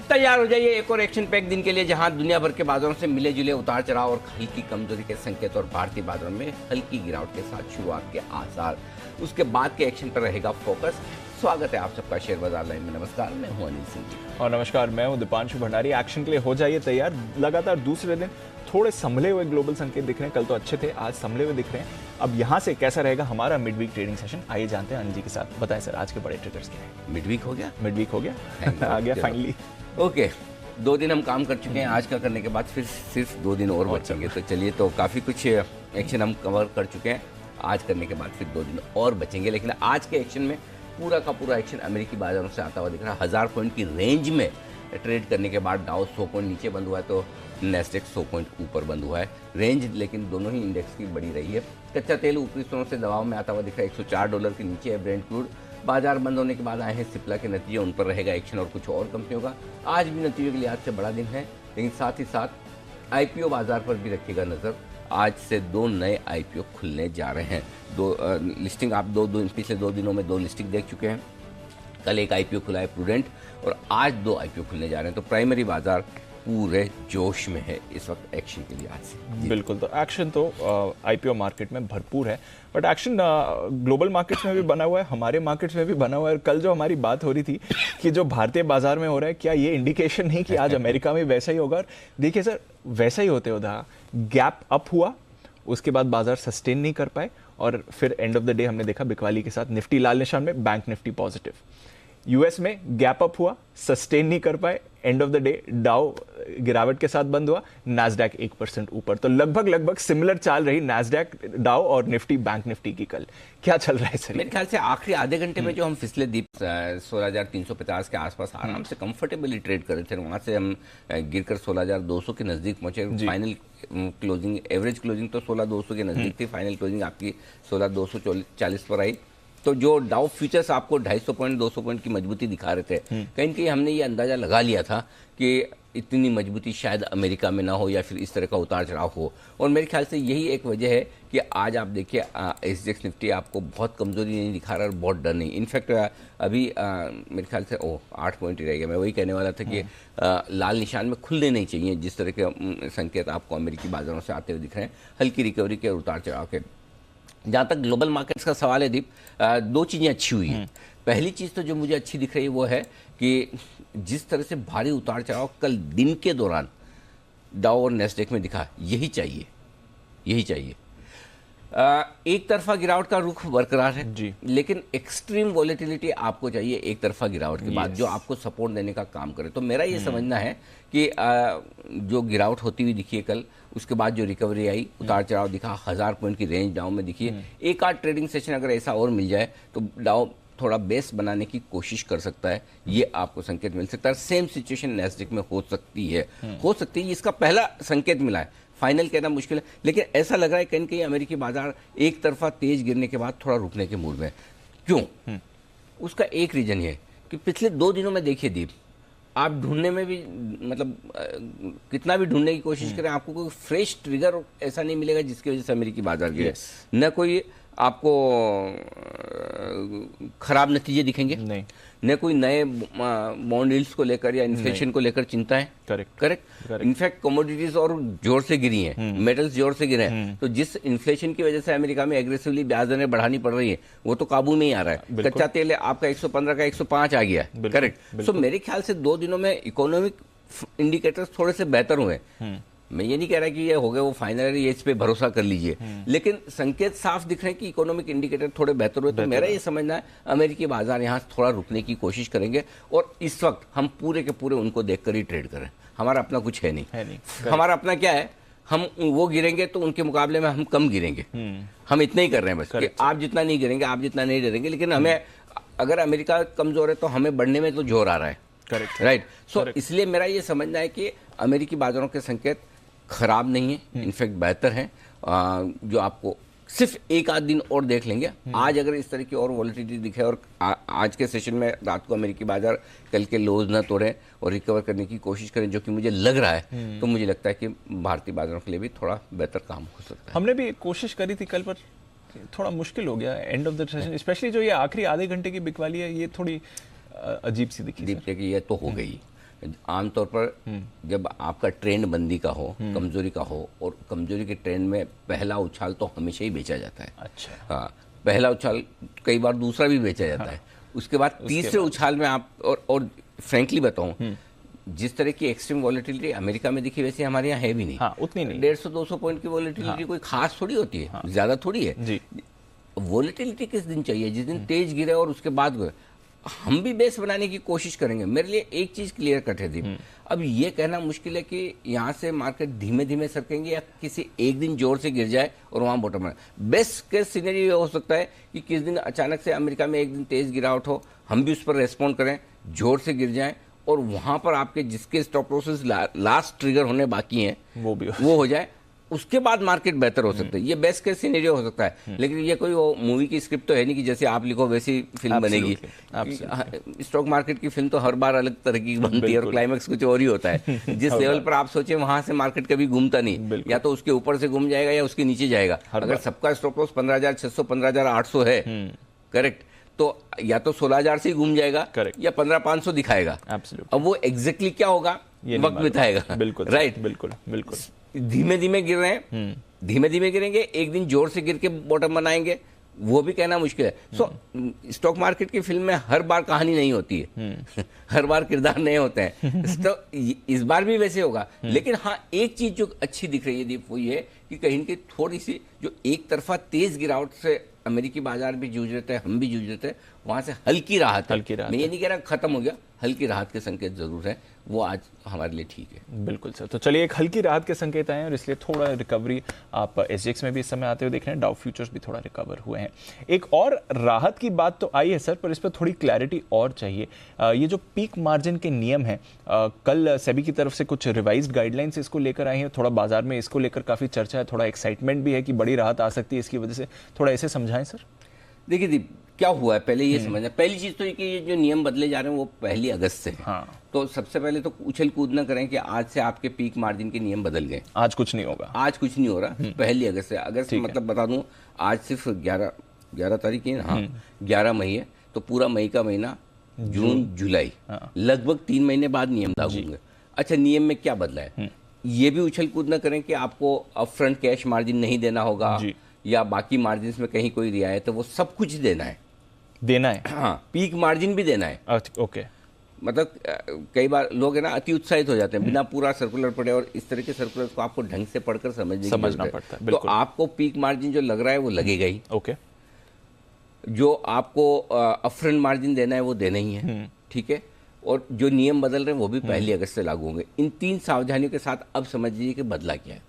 तैयार हो जाइए एक और एक्शन पैक दिन के लिए, जहां दुनिया भर के बाजारों से मिले जुले उतार चढ़ाव और हल्की कमजोरी के संकेत और भारतीय बाजारों में हल्की गिरावट के साथ शुरुआत के आसार। उसके बाद के एक्शन पर रहेगा फोकस। स्वागत है आप सबका शेयर बाजार लाइन में। नमस्कार, मैं हूं अनिल सिंह जी। और नमस्कार, मैं हूं दीपांशु भंडारी। एक्शन के लिए हो जाइए तैयार। लगातार दूसरे दिन थोड़े संभले हुए ग्लोबल संकेत दिख रहे हैं। कल तो अच्छे थे, आज संभले हुए दिख रहे हैं। अब यहाँ से कैसा रहेगा हमारा मिड वीक ट्रेडिंग सेशन, आइए जानते हैं अनिल जी के साथ। बताएं सर, आज के बड़े ट्रिगर्स क्या हैं? मिड वीक हो गया, आ गया फाइनली। ओके, 2 दिन हम काम कर चुके हैं। आज का करने के बाद फिर सिर्फ 2 दिन और बचेंगे। तो चलिए, तो काफ़ी कुछ एक्शन हम कवर कर चुके हैं। आज करने के बाद फिर 2 दिन और बचेंगे, लेकिन आज के एक्शन में पूरा का पूरा एक्शन अमेरिकी बाजारों से आता हुआ दिख रहा है। 1000 पॉइंट की रेंज में ट्रेड करने के बाद डाउ 100 पॉइंट नीचे बंद हुआ है, तो नेस्डेक 100 पॉइंट ऊपर बंद हुआ है। रेंज लेकिन दोनों ही इंडेक्स की बड़ी रही है। कच्चा तेल ऊपरी स्तरों से दबाव में आता हुआ दिख रहा है। $104 के नीचे है ब्रेंट क्रूड। बाजार बंद होने के बाद आए हैं सिप्ला के नतीजे, उन पर रहेगा एक्शन और कुछ और कंपनियों का। आज भी नतीजों के लिहाज से बड़ा दिन है, लेकिन साथ ही साथ आईपीओ बाजार पर भी रखिएगा नज़र। आज से 2 नए आईपीओ खुलने जा रहे हैं। लिस्टिंग आप पिछले 2 दिनों में 2 लिस्टिंग देख चुके हैं। कल एक आईपीओ खुला है प्रूडेंट, और आज 2 आईपीओ खुलने जा रहे हैं। तो प्राइमरी बाजार पूरे जोश में है इस वक्त एक्शन के लिए आज से। बिल्कुल, तो एक्शन तो आईपीओ मार्केट में भरपूर है, बट एक्शन ग्लोबल मार्केट्स में भी बना हुआ है, हमारे मार्केट्स में भी बना हुआ है। कल जो हमारी बात हो रही थी कि जो भारतीय बाजार में हो रहा है, क्या ये इंडिकेशन नहीं कि आज अमेरिका में वैसा ही होगा? देखिए सर, वैसा ही होते होता गैप अप हुआ, उसके बाद बाजार सस्टेन नहीं कर पाए, और फिर एंड ऑफ द डे हमने देखा बिकवाली के साथ निफ्टी लाल निशान में, बैंक निफ्टी पॉजिटिव। यूएस में गैप अप हुआ, सस्टेन नहीं कर पाए, एंड ऑफ द डे डाउ गिरावट के साथ बंद हुआ, नैस्डैक 1% ऊपर। तो लगभग सिमिलर चाल रही नैस्डैक, डाउ और निफ्टी, बैंक निफ्टी की। कल क्या चल रहा है सर? मेरे ख्याल से आखिरी आधे घंटे में जो हम फिसले दीप 16,350 के आसपास आराम से कंफर्टेबली ट्रेड कर रहे थे, वहां से हम गिरकर 16,200 के नजदीक पहुंचे। फाइनल क्लोजिंग, एवरेज क्लोजिंग तो 16,200 के नजदीक थी, फाइनल क्लोजिंग आपकी 16,240 पर आई। तो जो डाउ फ्यूचर्स आपको 250 पॉइंट 200 पॉइंट की मजबूती दिखा रहे थे, कहीं न कहीं हमने ये अंदाजा लगा लिया था कि इतनी मजबूती शायद अमेरिका में ना हो, या फिर इस तरह का उतार चढ़ाव हो। और मेरे ख्याल से यही एक वजह है कि आज आप देखिए एसजीएक्स निफ्टी आपको बहुत कमजोरी नहीं दिखा रहा और बहुत डर नहीं। इनफैक्ट अभी मेरे ख्याल से 8 पॉइंट ही रह गया। मैं वही कहने वाला था कि लाल निशान में खुलने नहीं चाहिए जिस तरह के संकेत आपको अमेरिकी बाजारों से आते हुए दिख रहे हैं, हल्की रिकवरी के और उतार चढ़ाव के। जहाँ तक ग्लोबल मार्केट्स का सवाल है दीप, 2 चीज़ें अच्छी हुई हैं। पहली चीज़ तो जो मुझे अच्छी दिख रही है वो है कि जिस तरह से भारी उतार चढ़ाव कल दिन के दौरान डाउ और नेस्डेक में दिखा, यही चाहिए। एक तरफा गिरावट का रुख बरकरार है जी, लेकिन एक्सट्रीम वॉलेटिलिटी आपको चाहिए एक तरफा गिरावट के बाद, जो आपको सपोर्ट देने का काम करे। तो मेरा ये समझना है कि जो गिरावट होती हुई दिखी है कल, उसके बाद जो रिकवरी आई, उतार चढ़ाव दिखा, 1000 पॉइंट की रेंज डाउन में दिखी है। एक आध ट्रेडिंग सेशन अगर ऐसा और मिल जाए तो डाउ थोड़ा बेस बनाने की कोशिश कर सकता है, ये आपको संकेत मिल सकता है। सेम सिचुएशन नेस्डेक में हो सकती है। इसका पहला संकेत मिला है, फाइनल कहना मुश्किल है, लेकिन ऐसा लग रहा है कहीं कहीं अमेरिकी बाजार एक तरफा तेज गिरने के बाद थोड़ा रुकने के मूड में। क्यों? उसका एक रीजन ये कि पिछले 2 दिनों में देखिए दीप, आप ढूंढने में भी मतलब कितना भी ढूंढने की कोशिश करें, आपको कोई फ्रेश ट्रिगर ऐसा नहीं मिलेगा जिसकी वजह से अमेरिकी बाजार गिरे। न कोई आपको खराब नतीजे दिखेंगे, नहीं, न कोई नए बॉन्ड यील्ड्स को लेकर या इन्फ्लेशन को लेकर चिंता है। करेक्ट। इनफैक्ट कमोडिटीज और जोर से गिरी हैं, मेटल्स जोर से गिरे हैं। तो जिस इन्फ्लेशन की वजह से अमेरिका में एग्रेसिवली ब्याज दरें बढ़ानी पड़ रही है, वो तो काबू में ही आ रहा है। कच्चा तेल आपका 115 का 105 आ गया है। करेक्ट। सो मेरे ख्याल से 2 दिनों में इकोनॉमिक इंडिकेटर्स थोड़े से बेहतर हुए। मैं ये नहीं कह रहा कि ये हो गया वो फाइनल, ये इस पे भरोसा कर लीजिए, लेकिन संकेत साफ दिख रहे हैं कि इकोनॉमिक इंडिकेटर थोड़े बेहतर हुए। तो मेरा ये समझना है अमेरिकी बाजार यहाँ थोड़ा रुकने की कोशिश करेंगे, और इस वक्त हम पूरे के पूरे उनको देखकर ही ट्रेड करें। हमारा अपना कुछ है नहीं। हमारा अपना क्या है, हम वो गिरेंगे तो उनके मुकाबले में हम कम गिरेंगे। हम इतना ही कर रहे हैं बस कि आप जितना नहीं गिरेंगे, आप जितना नहीं डरेंगे, लेकिन हमें अगर अमेरिका कमजोर है तो हमें बढ़ने में तो जोर आ रहा है। Correct, right. सो इसलिए मेरा ये समझना है कि अमेरिकी बाजारों के संकेत खराब नहीं है, इनफैक्ट बेहतर है। जो आपको सिर्फ एक आध दिन और देख लेंगे। आज अगर इस तरह की और वॉलेटिलिटी दिखे और आज के सेशन में रात को अमेरिकी बाजार कल के लोज न तोड़े और रिकवर करने की कोशिश करें, जो कि मुझे लग रहा है, तो मुझे लगता है कि भारतीय बाजारों के लिए भी थोड़ा बेहतर काम हो सकता है। हमने भी कोशिश करी थी कल, पर थोड़ा मुश्किल हो गया end of the session, specially जो ये आखिरी आधे घंटे की बिकवाली है, ये थोड़ी अजीब सी दिखी। कि ये तो हो गई, आमतौर पर जब आपका ट्रेंड मंदी का हो, कमजोरी का हो, और कमजोरी के ट्रेंड में पहला उछाल तो हमेशा ही बेचा जाता है। अच्छा। हाँ, पहला उछाल, कई बार दूसरा भी बेचा जाता है। उसके बाद तीसरे उछाल में आप, और फ्रेंकली बताऊं, जिस तरह की एक्सट्रीम वॉलेटिलिटी अमेरिका में दिखी वैसे हमारे यहाँ है भी नहीं। हाँ, उतनी नहीं। 150-200 पॉइंट की वॉलेटिलिटी कोई खास थोड़ी होती है, ज्यादा थोड़ी है जी। वॉलेटिलिटी किस दिन चाहिए? जिस दिन तेज गिरे और उसके बाद गिरे। हम भी बेस बनाने की कोशिश करेंगे। मेरे लिए एक चीज क्लियर कट है दीप, अब ये कहना मुश्किल है कि यहाँ से मार्केट धीमे धीमे सरकेंगे या किसी एक दिन जोर से गिर जाए और वहां बॉटम आए। बेस्ट केस सिनेरियो हो सकता है कि किस दिन अचानक से अमेरिका में एक दिन तेज गिरावट हो, हम भी उस पर रेस्पॉन्ड करें, जोर से गिर जाए, और वहां पर आपके जिसके स्टॉप लॉसेस लास्ट ट्रिगर होने बाकी हैं वो हो जाए, उसके बाद मार्केट बेहतर हो सकता है। ये बेस्ट केस सिनेरियो हो सकता है। लेकिन ये कोई वो मूवी की स्क्रिप्ट तो है नहीं कि जैसे आप लिखो वैसी फिल्म बनेगी। स्टॉक मार्केट की फिल्म तो हर बार अलग तरह की बनती है और क्लाइमैक्स कुछ और ही होता है। जिस लेवल पर आप सोचे वहां से मार्केट कभी घूमता नहीं, या तो उसके ऊपर से घूम जाएगा या उसके नीचे जाएगा। अगर सबका स्टॉप लॉस 15,600 15,800 है, करेक्ट, तो या तो 16,000 से ही घूम जाएगा या 15,500 दिखाएगा। अब वो एग्जैक्टली क्या होगा वक्त बिताएगा। बिल्कुल राइट, बिल्कुल बिल्कुल। धीमे धीमे गिर रहे हैं, धीमे धीमे गिरेंगे, एक दिन जोर से गिर के बॉटम बनाएंगे, वो भी कहना मुश्किल है। सो स्टॉक मार्केट की फिल्म में हर बार कहानी नहीं होती है, हर बार किरदार नए होते हैं। तो इस बार भी वैसे होगा। लेकिन हाँ, एक चीज जो अच्छी दिख रही है दीप, वो ये कि कहीं की थोड़ी सी जो एक तरफा तेज गिरावट से अमेरिकी बाजार भी जूझ रहे थे, हम भी जूझ रहे थे, वहां से हल्की राहत है। मैं ये नहीं कह रहा खत्म हो गया, हल्की राहत के संकेत जरूर है, वो आज हमारे लिए ठीक है। बिल्कुल सर। तो चलिए, एक हल्की राहत के संकेत आए हैं और इसलिए थोड़ा रिकवरी आप एसजीएक्स में भी इस समय आते हुए देख रहे हैं। डाउ फ्यूचर्स भी थोड़ा रिकवर हुए हैं। एक और राहत की बात तो आई है सर, पर इस पर थोड़ी क्लैरिटी और चाहिए। ये जो पीक मार्जिन के नियम हैं, कल सेबी की तरफ से कुछ रिवाइज्ड गाइडलाइंस इसको लेकर आई हैं। थोड़ा बाजार में इसको लेकर काफी चर्चा है, थोड़ा एक्साइटमेंट भी है कि बड़ी राहत आ सकती है इसकी वजह से। थोड़ा ऐसे समझाएं सर। देखिए दीप, क्या हुआ है पहले ये समझना। पहली चीज तो ये कि ये जो नियम बदले जा रहे हैं वो 1 अगस्त से। हाँ। तो सबसे पहले तो उछल कूद न करें कि आज से आपके पीक मार्जिन के नियम बदल गए। आज कुछ नहीं होगा, आज कुछ नहीं हो रहा। 1 अगस्त से, अगस्त मतलब बता दूं, आज सिर्फ 11 तारीख है। हाँ, 11 मई है, तो पूरा मई का महीना, जून जुलाई, लगभग 3 महीने बाद नियम लागू होंगे। अच्छा, नियम में क्या बदला है? ये भी उछल कूद न करें कि आपको अपफ्रंट कैश मार्जिन नहीं देना होगा या बाकी मार्जिन में कहीं कोई रियायत है, वो सब कुछ देना है। हाँ, पीक मार्जिन भी देना है। ओके। मतलब कई बार लोग है ना अति उत्साहित हो जाते हैं बिना पूरा सर्कुलर पढ़े, और इस तरह के सर्कुलर को आपको ढंग से पढ़कर समझना पड़ता है। तो आपको पीक मार्जिन जो लग रहा है वो लगेगा ही। ओके। जो आपको अपफ्रंट मार्जिन देना है वो देना ही है, ठीक है। और जो नियम बदल रहे हैं वो भी 1 अगस्त से लागू होंगे। इन 3 सावधानियों के साथ अब समझ लीजिए कि बदला क्या है।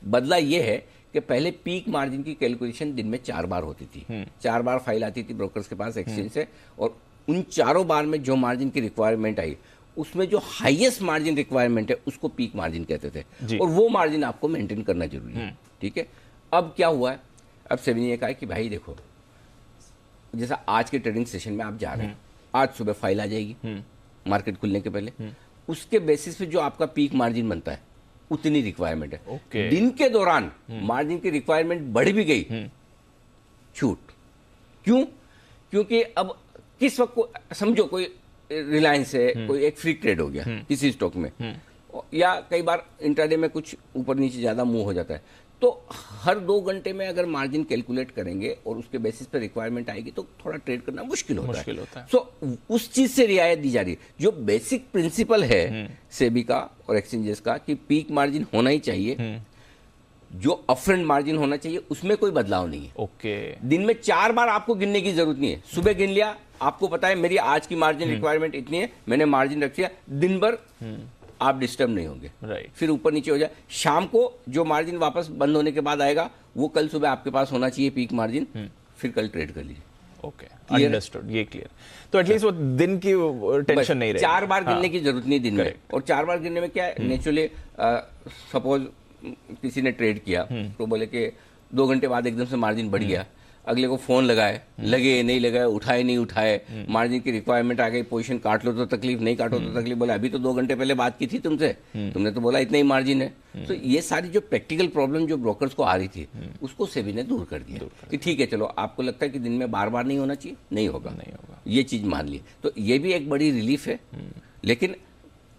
बदला ये है कि पहले पीक मार्जिन की कैलकुलेशन दिन में 4 बार होती थी। 4 बार फाइल आती थी ब्रोकर्स के पास एक्सचेंज से, और उन 4 बार में जो मार्जिन की रिक्वायरमेंट आई, उसमें जो हाईएस्ट मार्जिन रिक्वायरमेंट है उसको पीक मार्जिन कहते थे, और वो मार्जिन आपको मेंटेन करना जरूरी है, ठीक है। अब क्या हुआ है, अब सेबी ने कहा कि भाई देखो, जैसा आज के ट्रेडिंग सेशन में आप जा रहे हैं, आज सुबह फाइल आ जाएगी मार्केट खुलने के पहले, उसके बेसिस पे जो आपका पीक मार्जिन बनता है उतनी रिक्वायरमेंट है। दिन के दौरान मार्जिन की रिक्वायरमेंट बढ़ भी गई, छूट। क्यों? क्योंकि अब किस वक्त को समझो, कोई रिलायंस है, कोई एक फ्री ट्रेड हो गया किसी स्टॉक में, या कई बार इंट्राडे में कुछ ऊपर नीचे ज्यादा मूव हो जाता है, तो हर 2 घंटे में अगर मार्जिन कैलकुलेट करेंगे और उसके बेसिस पे रिक्वायरमेंट आएगी तो थोड़ा ट्रेड करना मुश्किल होता है। सो उस चीज से रियायत दी जा रही है। जो बेसिक प्रिंसिपल है सेबी का और एक्सचेंजेस का कि पीक मार्जिन होना ही चाहिए, जो अपफ्रंट मार्जिन होना चाहिए, उसमें कोई बदलाव नहीं है। ओके। दिन में 4 बार आपको गिनने की जरूरत नहीं है। सुबह गिन लिया, आपको पता है मेरी आज की मार्जिन रिक्वायरमेंट इतनी है, मैंने मार्जिन रख लिया, दिन भर आप डिस्टर्ब नहीं होंगे। फिर ऊपर नीचे हो जाए, शाम को जो मार्जिन वापस बंद होने के बाद आएगा वो कल सुबह आपके पास होना चाहिए पीक मार्जिन, फिर कल ट्रेड कर लीजिए। ओके, अंडरस्टूड, ये क्लियर। तो एटलीस्ट वो दिन की टेंशन नहीं रहेगी। 4 बार गिनने की जरूरत नहीं दिन में। और 4 बार गिनने में क्या है, नेचुरली सपोज किसी ने ट्रेड किया तो बोले कि 2 घंटे बाद एकदम से मार्जिन बढ़ गया, अगले को फोन लगाए, लगे नहीं लगाए, उठाए नहीं उठाए, मार्जिन की रिक्वायरमेंट आ गई, पोजीशन काट लो तो तकलीफ, नहीं काटो तो तकलीफ, बोला अभी तो 2 घंटे पहले बात की थी तुमसे, तुमने तो बोला इतना ही मार्जिन है। तो ये सारी जो प्रैक्टिकल प्रॉब्लम जो ब्रोकर्स को आ रही थी उसको सेबी ने दूर कर दिया कि ठीक है, चलो आपको लगता है कि दिन में बार बार नहीं होना चाहिए, नहीं होगा, ये चीज मान ली। तो ये भी एक बड़ी रिलीफ है। लेकिन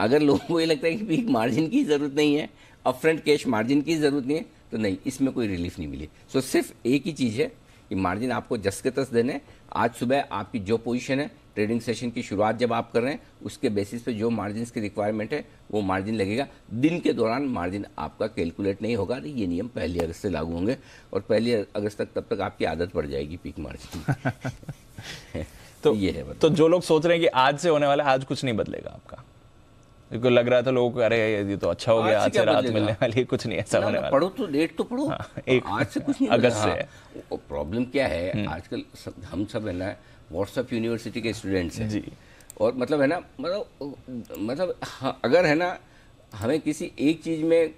अगर लोगों को ये लगता है कि पीक मार्जिन की ज़रूरत नहीं है, अपफ्रंट कैश मार्जिन की ज़रूरत नहीं है, तो नहीं, इसमें कोई रिलीफ नहीं मिली। सो सिर्फ एक ही चीज़ है कि मार्जिन आपको जस के तस देने। आज सुबह आपकी जो पोजीशन है, ट्रेडिंग सेशन की शुरुआत जब आप कर रहे हैं, उसके बेसिस पे जो मार्जिन की रिक्वायरमेंट है वो मार्जिन लगेगा। दिन के दौरान मार्जिन आपका कैलकुलेट नहीं होगा। ये नियम 1 अगस्त से लागू होंगे और 1 अगस्त तक तब तक आपकी आदत पड़ जाएगी पीक मार्जिन। तो ये है। तो जो लोग सोच रहे हैं कि आज से होने वाला है, आज कुछ नहीं बदलेगा आपका, क्योंकि लग रहा था लोगों को अरे ये तो अच्छा हो गया, आज से राहत मिलने वाली है, कुछ नहीं ऐसा होने वाला। पढ़ो तो डेट तो पढ़ो। एक आज से कुछ नहीं, अगस्त से। प्रॉब्लम क्या है, आजकल हम सब है ना व्हाट्सएप यूनिवर्सिटी के स्टूडेंट्स हैं जी। और मतलब है ना, मतलब अगर है ना हमें किसी एक चीज में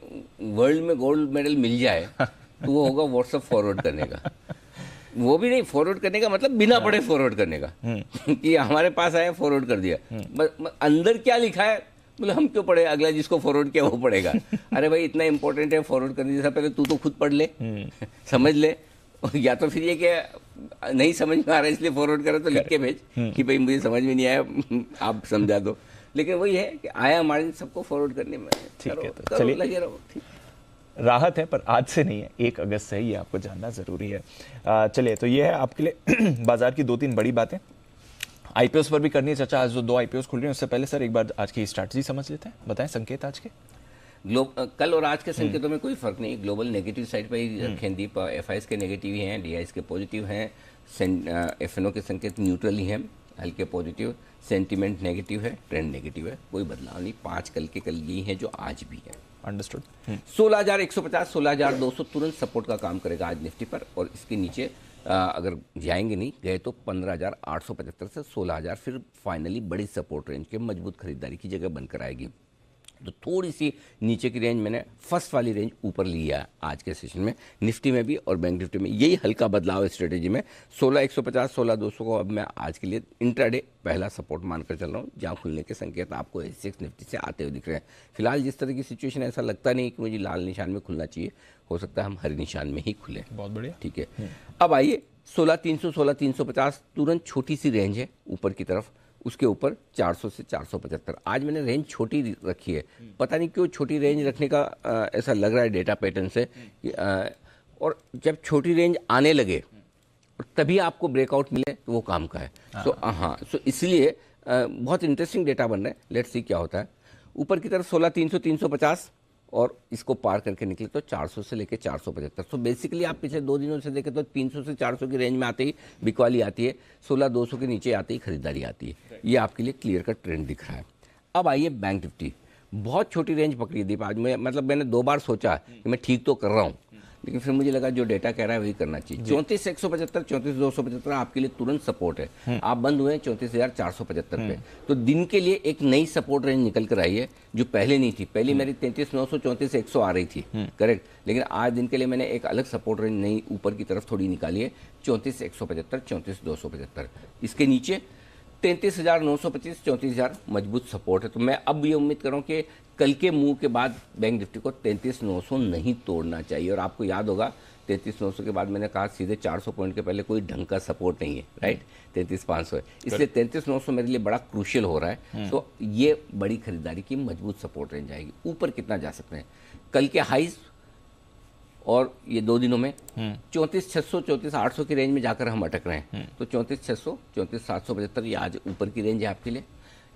वर्ल्ड में गोल्ड मेडल मिल जाए तो वो होगा व्हाट्सएप फॉरवर्ड करने का। वो भी नहीं फॉरवर्ड करने का मतलब बिना पढ़े फॉरवर्ड करने का कि हमारे पास आया फॉरवर्ड कर दिया। अंदर क्या लिखा है बोले हम क्यों पढ़े, अगला जिसको फॉरवर्ड किया वो पढ़ेगा। अरे भाई इतना इंपॉर्टेंट है फॉरवर्ड करने जैसा, पहले तू तो खुद पढ़ ले, समझ ले। या तो फिर ये क्या नहीं समझ में आ रहा है इसलिए फॉरवर्ड करा तो लिख के भेज कि भाई मुझे समझ में नहीं आया, आप समझा दो। लेकिन वही है कि आया मार्जिन सबको फॉरवर्ड करने में, ठीक है तो चलिए लगे रहो। ठीक, राहत है पर आज से नहीं है, 1 अगस्त से है, ये आपको जानना जरूरी है। चलिए तो ये है आपके लिए बाजार की 2-3 बड़ी बातें। आईपीओस पर भी करनी है चर्चा। आज जो 2 आईपीओस खुल रही हैं उससे पहले सर एक बार आज की स्ट्रैटेजी समझ लेते हैं, बताएं संकेत आज के। कल और आज के संकेतों में कोई फर्क नहीं, ग्लोबल नेगेटिव साइड पर ही रखें दीप। एफआईएस के नेगेटिव ही हैं, डीआईएस के पॉजिटिव हैं, एफएनओ के संकेत न्यूट्रल ही हैं, हल्के पॉजिटिव, सेंटीमेंट नेगेटिव है, ट्रेंड नेगेटिव है, कोई बदलाव नहीं। 5 कल के कल यही हैं जो आज भी है। अंडरस्टूड। 16,150 16,200 तुरंत सपोर्ट का काम करेगा आज निफ्टी पर, और इसके नीचे अगर जाएंगे नहीं गए तो 15,875 से 16,000 फिर फाइनली बड़ी सपोर्ट रेंज के मजबूत खरीदारी की जगह बनकर आएगी। तो थोड़ी सी नीचे की रेंज मैंने फर्स्ट वाली रेंज ऊपर लिया है आज के सेशन में, निफ्टी में भी और बैंक निफ्टी में। यही हल्का बदलाव है स्ट्रेटेजी में। 16,150 16,200 को अब मैं आज के लिए इंट्राडे पहला सपोर्ट मानकर चल रहा हूँ, जहाँ खुलने के संकेत आपको एसएक्स निफ्टी से आते हुए दिख रहे हैं। फिलहाल जिस तरह की सिचुएशन है, ऐसा लगता नहीं कि मुझे लाल निशान में खुलना चाहिए, हो सकता है हम हरे निशान में ही खुले। बहुत बढ़िया, ठीक है। अब आइए 16,300 16,350 तुरंत छोटी सी रेंज है ऊपर की तरफ, उसके ऊपर 400 से 475। आज मैंने रेंज छोटी रखी है, पता नहीं क्यों छोटी रेंज रखने का ऐसा लग रहा है डेटा पैटर्न से कि और जब छोटी रेंज आने लगे और तभी आपको ब्रेकआउट मिले तो वो काम का है। तो हाँ, सो इसलिए बहुत इंटरेस्टिंग डेटा बन रहे हैं, लेट्स सी क्या होता है। ऊपर की तरफ 16,300 350 और इसको पार करके निकले तो 400 से लेके 475। तो बेसिकली आप पिछले 2 दिनों से देखें तो 300 से 400 की रेंज में आते ही बिकवाली आती है, 16,200 के नीचे आते ही खरीदारी आती है। ये आपके लिए क्लियर कट ट्रेंड दिख रहा है। अब आइए बैंक निफ्टी, बहुत छोटी रेंज पकड़ी थी आज मैं, मतलब मैंने 2 बार सोचा कि मैं ठीक तो कर रहा हूँ, लेकिन फिर मुझे लगा जो डेटा कह रहा है वही करना चाहिए। 34,175 34,275 आपके लिए तुरंत सपोर्ट है। आप बंद हुए हैं 34,475 पे, तो दिन के लिए एक नई सपोर्ट रेंज निकल कर आई है जो पहले नहीं थी। पहली मेरी 33,900 34,100 आ रही थी, करेक्ट। लेकिन आज दिन के लिए मैंने एक अलग सपोर्ट रेंज नई ऊपर की तरफ थोड़ी निकाली है, 34,175 34,275। इसके नीचे 33,925 34,000 मजबूत सपोर्ट है। तो मैं अब ये उम्मीद कर रहा हूँ कि कल के मूव के बाद बैंक निफ्टी को 33,900 नहीं तोड़ना चाहिए। और आपको याद होगा 33,900 के बाद मैंने कहा सीधे 400 पॉइंट के पहले कोई ढंग का सपोर्ट नहीं है, राइट। 33,500 है, इसलिए 33,900 मेरे लिए बड़ा क्रूशियल हो रहा है। तो ये बड़ी खरीदारी की मजबूत सपोर्ट रेंज आएगी। ऊपर कितना जा सकते हैं कल के हाइज और ये 2 दिनों में 34,600 34,800 की रेंज में जाकर हम अटक रहे हैं। तो 34,600 34,775 ये आज ऊपर की रेंज है आपके लिए।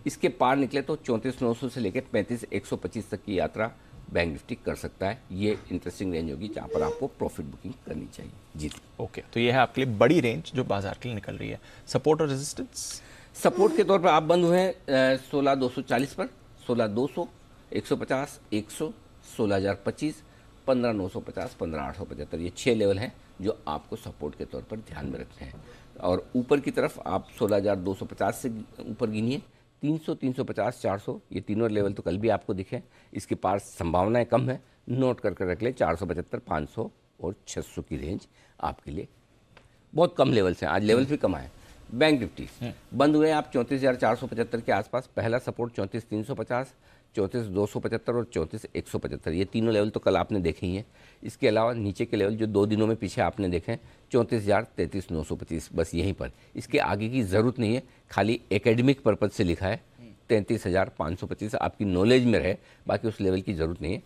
इसके पार निकले तो 34,900 से लेकर 35,125 तक की यात्रा बैंक निफ्टी कर सकता है। ये इंटरेस्टिंग रेंज होगी जहाँ पर आपको प्रॉफिट बुकिंग करनी चाहिए। जी ओके, तो ये है आपके लिए बड़ी रेंज जो बाजार के लिए निकल रही है। सपोर्ट और रेजिस्टेंस, सपोर्ट के तौर पर आप बंद हुए हैं 16,240 पर, 16,200 150 100 16,025 15,950 15,875 ये 6 लेवल हैं जो आपको सपोर्ट के तौर पर ध्यान में रखने हैं। और ऊपर की तरफ आप 16,250 से ऊपर गिनिए, 300 350 400 ये तीनों लेवल तो कल भी आपको दिखे। इसके पास संभावनाएं कम है, नोट करके रख लें। 475 500 और 600 की रेंज आपके लिए बहुत कम लेवल्स हैं, आज लेवल भी कम आए। बैंक निफ्टी बंद हुए आप 34,475 के आसपास। पहला सपोर्ट 34,350 34,275 और 34,175 ये तीनों लेवल तो कल आपने देखे ही हैं। इसके अलावा नीचे के लेवल जो 2 दिनों में पीछे आपने देखे हैं 34,000 33,925 बस यहीं पर। इसके आगे की ज़रूरत नहीं है, खाली एकेडमिक पर्पज़ से लिखा है 33,525 आपकी नॉलेज में रहे, बाकी उस लेवल की ज़रूरत नहीं है।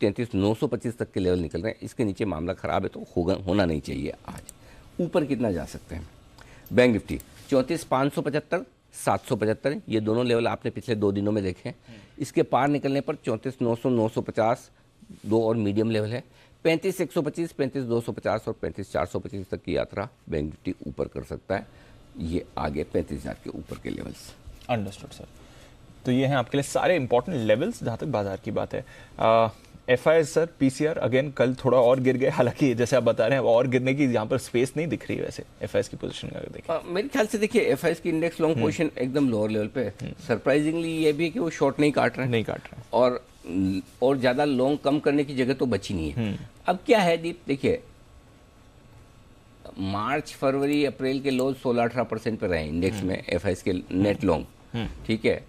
33,925 तक के लेवल निकल रहे हैं, इसके नीचे मामला ख़राब है तो होना नहीं चाहिए। आज ऊपर कितना जा सकते हैं? बैंक निफ्टी 34,575, 775, ये दोनों लेवल आपने पिछले 2 दिनों में देखे हैं। इसके पार निकलने पर 34,900, 950 दो और मीडियम लेवल है। 35,125, 35,250 और 35,425 तक की यात्रा बैंक निफ्टी ऊपर कर सकता है। ये आगे 35,000 के ऊपर के लेवल्स। Understood sir. तो ये हैं आपके लिए सारे इंपॉर्टेंट लेवल्स जहाँ तक बाजार की बात है। FIs सर, PCR अगेन कल थोड़ा और गिर गए, हालांकि जैसे आप बता रहे हैं और गिरने की यहाँ पर स्पेस नहीं दिख रही है। वैसे FIs की पोजीशन अगर देखें, मेरे ख्याल से देखिए FIs की इंडेक्स लॉन्ग पोजीशन एकदम लोअर लेवल पे है। सरप्राइजिंगली ये भी है कि वो शॉर्ट नहीं काट रहे हैं, और ज़्यादा लॉन्ग कम करने की जगह तो बची नहीं है। अब क्या है दीप, देखिए मार्च, फरवरी, अप्रैल के लोज 16-18% पर रहे इंडेक्स में FIs के नेट लॉन्ग, ठीक है।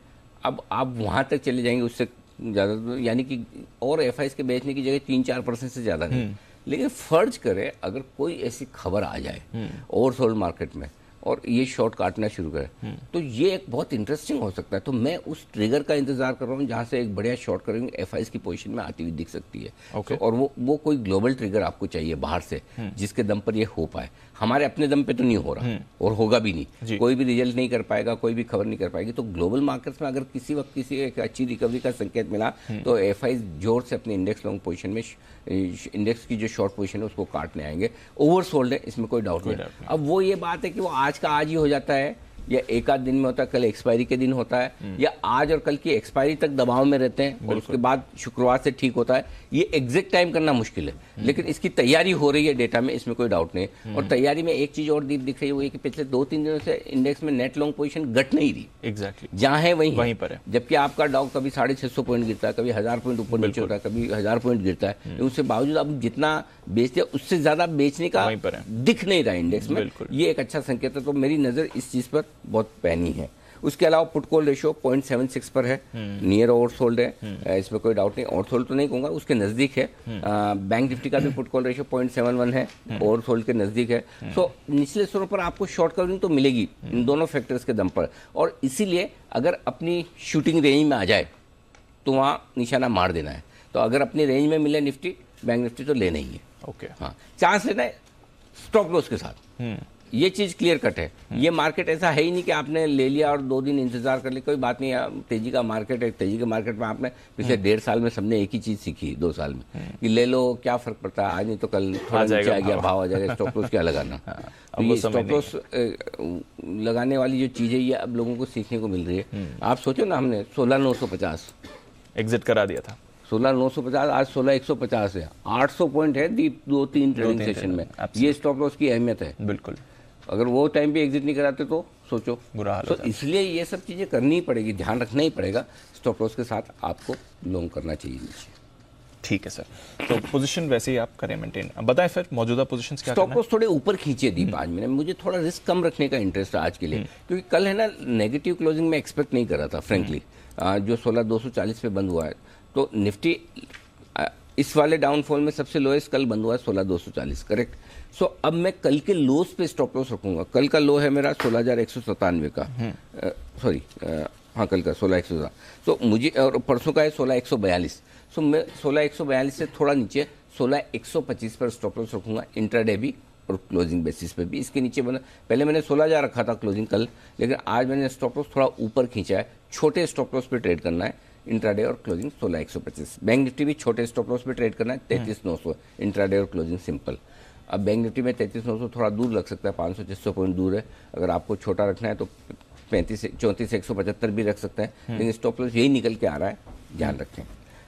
अब आप वहाँ तक चले जाएंगे, उससे ज़्यादा, यानी कि और FIs के बेचने की जगह 3-4% से ज़्यादा नहीं। लेकिन फर्ज करें अगर कोई ऐसी खबर आ जाए ओवरसोल्ड मार्केट में और ये शॉर्ट काटना शुरू करे, तो ये एक बहुत इंटरेस्टिंग हो सकता है। तो मैं उस ट्रिगर का इंतजार कर रहा हूँ जहाँ से एक बढ़िया शॉर्ट करेंगे FIs की पोजीशन में आती हुई दिख सकती है। Okay. और वो कोई ग्लोबल ट्रिगर आपको चाहिए बाहर से, जिसके दम पर ये हो पाए। हमारे अपने दम पे तो नहीं हो रहा और होगा भी नहीं। कोई भी रिजल्ट नहीं कर पाएगा, कोई भी खबर नहीं कर पाएगी। तो ग्लोबल मार्केट्स में अगर किसी वक्त किसी एक अच्छी रिकवरी का संकेत मिला तो FIs जोर से अपने इंडेक्स लॉन्ग पोजीशन में, इंडेक्स की जो शॉर्ट पोजीशन है उसको काटने आएंगे। ओवरसोल्ड है, इसमें कोई डाउट नहीं। अब वो ये बात है कि वो आज का आज ही हो जाता है या एक आध दिन में होता है, कल एक्सपायरी के दिन होता है, या आज और कल की एक्सपायरी तक दबाव में रहते हैं और उसके बाद शुक्रवार से ठीक होता है। ये एग्जैक्ट टाइम करना मुश्किल है, लेकिन इसकी तैयारी हो रही है डेटा में, इसमें कोई डाउट नहीं। और तैयारी में एक चीज और दीप दिख रही है, वो ये कि पिछले 2-3 दिनों से इंडेक्स में नेट लॉन्ग पोजीशन घट नहीं रही। एग्जैक्टली जहां है वहीं पर है। जबकि आपका डाउ कभी 650 पॉइंट गिरता है, कभी 1000 पॉइंट ऊपर नीचे होता है, कभी 1000 पॉइंट गिरता है। उससे बावजूद अब जितना बेचते हैं उससे ज्यादा बेचने का दिख नहीं रहा इंडेक्स में। ये एक अच्छा संकेत है। तो मेरी नजर इस चीज पर बहुत पैनी है। उसके अलावा पुट कॉल रेशियो 0.76 पर है, नियर ओवरसोल्ड है, इसमें कोई डाउट नहीं। ओवरसोल्ड तो नहीं कहूंगा, उसके नजदीक है। बैंक निफ्टी का भी पुट कॉल रेशियो 0.71 है, ओवरसोल्ड के नजदीक है। सो निचले स्तरों पर आपको शॉर्ट कवरिंग तो मिलेगी इन दोनों फैक्टर्स के दम पर, और इसीलिए अगर अपनी शूटिंग रेंज में आ जाए तो वहाँ निशाना मार देना है। तो अगर अपनी रेंज में मिले निफ्टी, बैंक निफ्टी तो लेना ही है। ओके, हाँ, चांस लेना है स्टॉप लॉस के साथ। ये चीज क्लियर कट है। ये मार्केट ऐसा है ही नहीं कि आपने ले लिया और 2 दिन इंतजार कर लिया, कोई बात नहीं। तेजी का मार्केट है, तेजी के मार्केट में आपने पिछले 1.5 साल में सबने एक ही चीज सीखी, 2 साल में, कि ले लो, क्या फर्क पड़ता है, आज नहीं तो कल थोड़ा नीचे आ गया, भाव आ जाएगा, स्टॉप लॉस क्या लगाना। तो ये स्टॉप लॉस लगाने वाली जो चीज है ये अब लोगों को सीखने को मिल रही है। आप सोचो ना, हमने 16,950 एग्जिट करा दिया था, 16,950, आज 16,150 है, 800 पॉइंट है 2-3 ट्रेडिंग सेशन में। ये स्टॉप लॉस की अहमियत है। बिल्कुल, अगर वो टाइम पे एग्जिट नहीं कराते तो सोचो बुरा हाल तो इसलिए ये सब चीजें करनी ही पड़ेगी, ध्यान रखना ही पड़ेगा। स्टॉप लॉस के साथ आपको लॉन्ग करना चाहिए नीचे। ठीक है सर, तो पोजीशन वैसे ही आप करें मेंटेन। अब बताएं फिर मौजूदा पोजीशंस क्या स्टॉप लॉस थोड़े ऊपर खींचे दीप आज मैंने, मुझे थोड़ा रिस्क कम रखने का इंटरेस्ट है आज के लिए, क्योंकि कल है ना नेगेटिव क्लोजिंग में एक्सपेक्ट नहीं कर रहा था फ्रेंकली। जो 16,240 पे बंद हुआ है, तो निफ्टी इस वाले डाउनफॉल में सबसे लोएस्ट कल बंद हुआ है 16,240, करेक्ट। सो अब मैं कल के लोस पे स्टॉप लॉस रखूंगा। कल का लो है मेरा 16,197 का, सॉरी हाँ कल का 16,197। तो मुझे, और परसों का है 16,142। सो मैं 16,142 से थोड़ा नीचे 16,125 पर स्टॉप लॉस रखूंगा, इंट्राडे भी और क्लोजिंग बेसिस पे भी। इसके नीचे बना, पहले मैंने 16,000 रखा था क्लोजिंग कल, लेकिन आज मैंने स्टॉप लॉस थोड़ा ऊपर खींचा है। छोटे स्टॉप लॉस पे ट्रेड करना है, इंट्राडे और क्लोजिंग 16,125। बैंक निफ्टी भी छोटे स्टॉप लॉस पे ट्रेड करना है, 33,900 इंट्राडे और क्लोजिंग सिंपल। अब बैंक निफ्टी में 33,900 थोड़ा दूर लग सकता है, 500-600 पॉइंट दूर है। अगर आपको छोटा रखना है तो 34,175 भी रख सकते हैं, लेकिन स्टॉप लॉस यही निकल के आ रहा है, ध्यान रखें।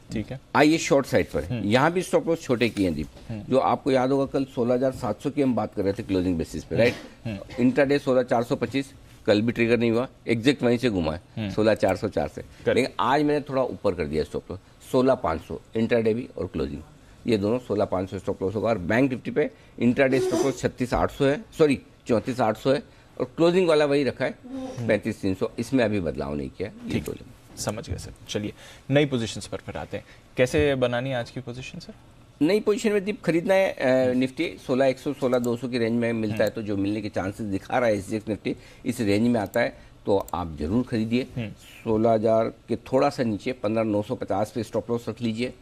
ठीक है, आइए शॉर्ट साइड पर, यहाँ भी स्टॉप लॉस छोटे किए हैं दीप। जो आपको याद होगा कल 16,700 की हम बात कर रहे थे क्लोजिंग बेसिस पे, राइट। इंट्राडे 16,425, कल भी ट्रिगर नहीं हुआ, एग्जैक्ट वहीं से घुमा है 16,404 से। लेकिन आज मैंने थोड़ा ऊपर कर दिया स्टॉप लॉस 16,500, इंट्राडे भी और क्लोजिंग, ये दोनों 16,500 स्टॉप लॉस होगा। और बैंक निफ्टी पे इंट्राडे स्टॉप लॉस 36,800 है, सॉरी 34,800 है, और क्लोजिंग वाला वही रखा है 35,300, इसमें अभी बदलाव नहीं किया। ठीक, समझ गए सर। चलिए नई पोजीशंस पर फिर आते हैं, कैसे बनानी है आज की पोजीशन सर? नई पोजीशन में दीप खरीदना है निफ्टी 16,100 16,200 की रेंज में मिलता है, तो जो मिलने के चांसेस दिखा रहा है SGX निफ्टी इस रेंज में आता है, तो आप जरूर खरीदिए। 16,000 के थोड़ा सा नीचे 15,950 पे स्टॉप लॉस रख लीजिए।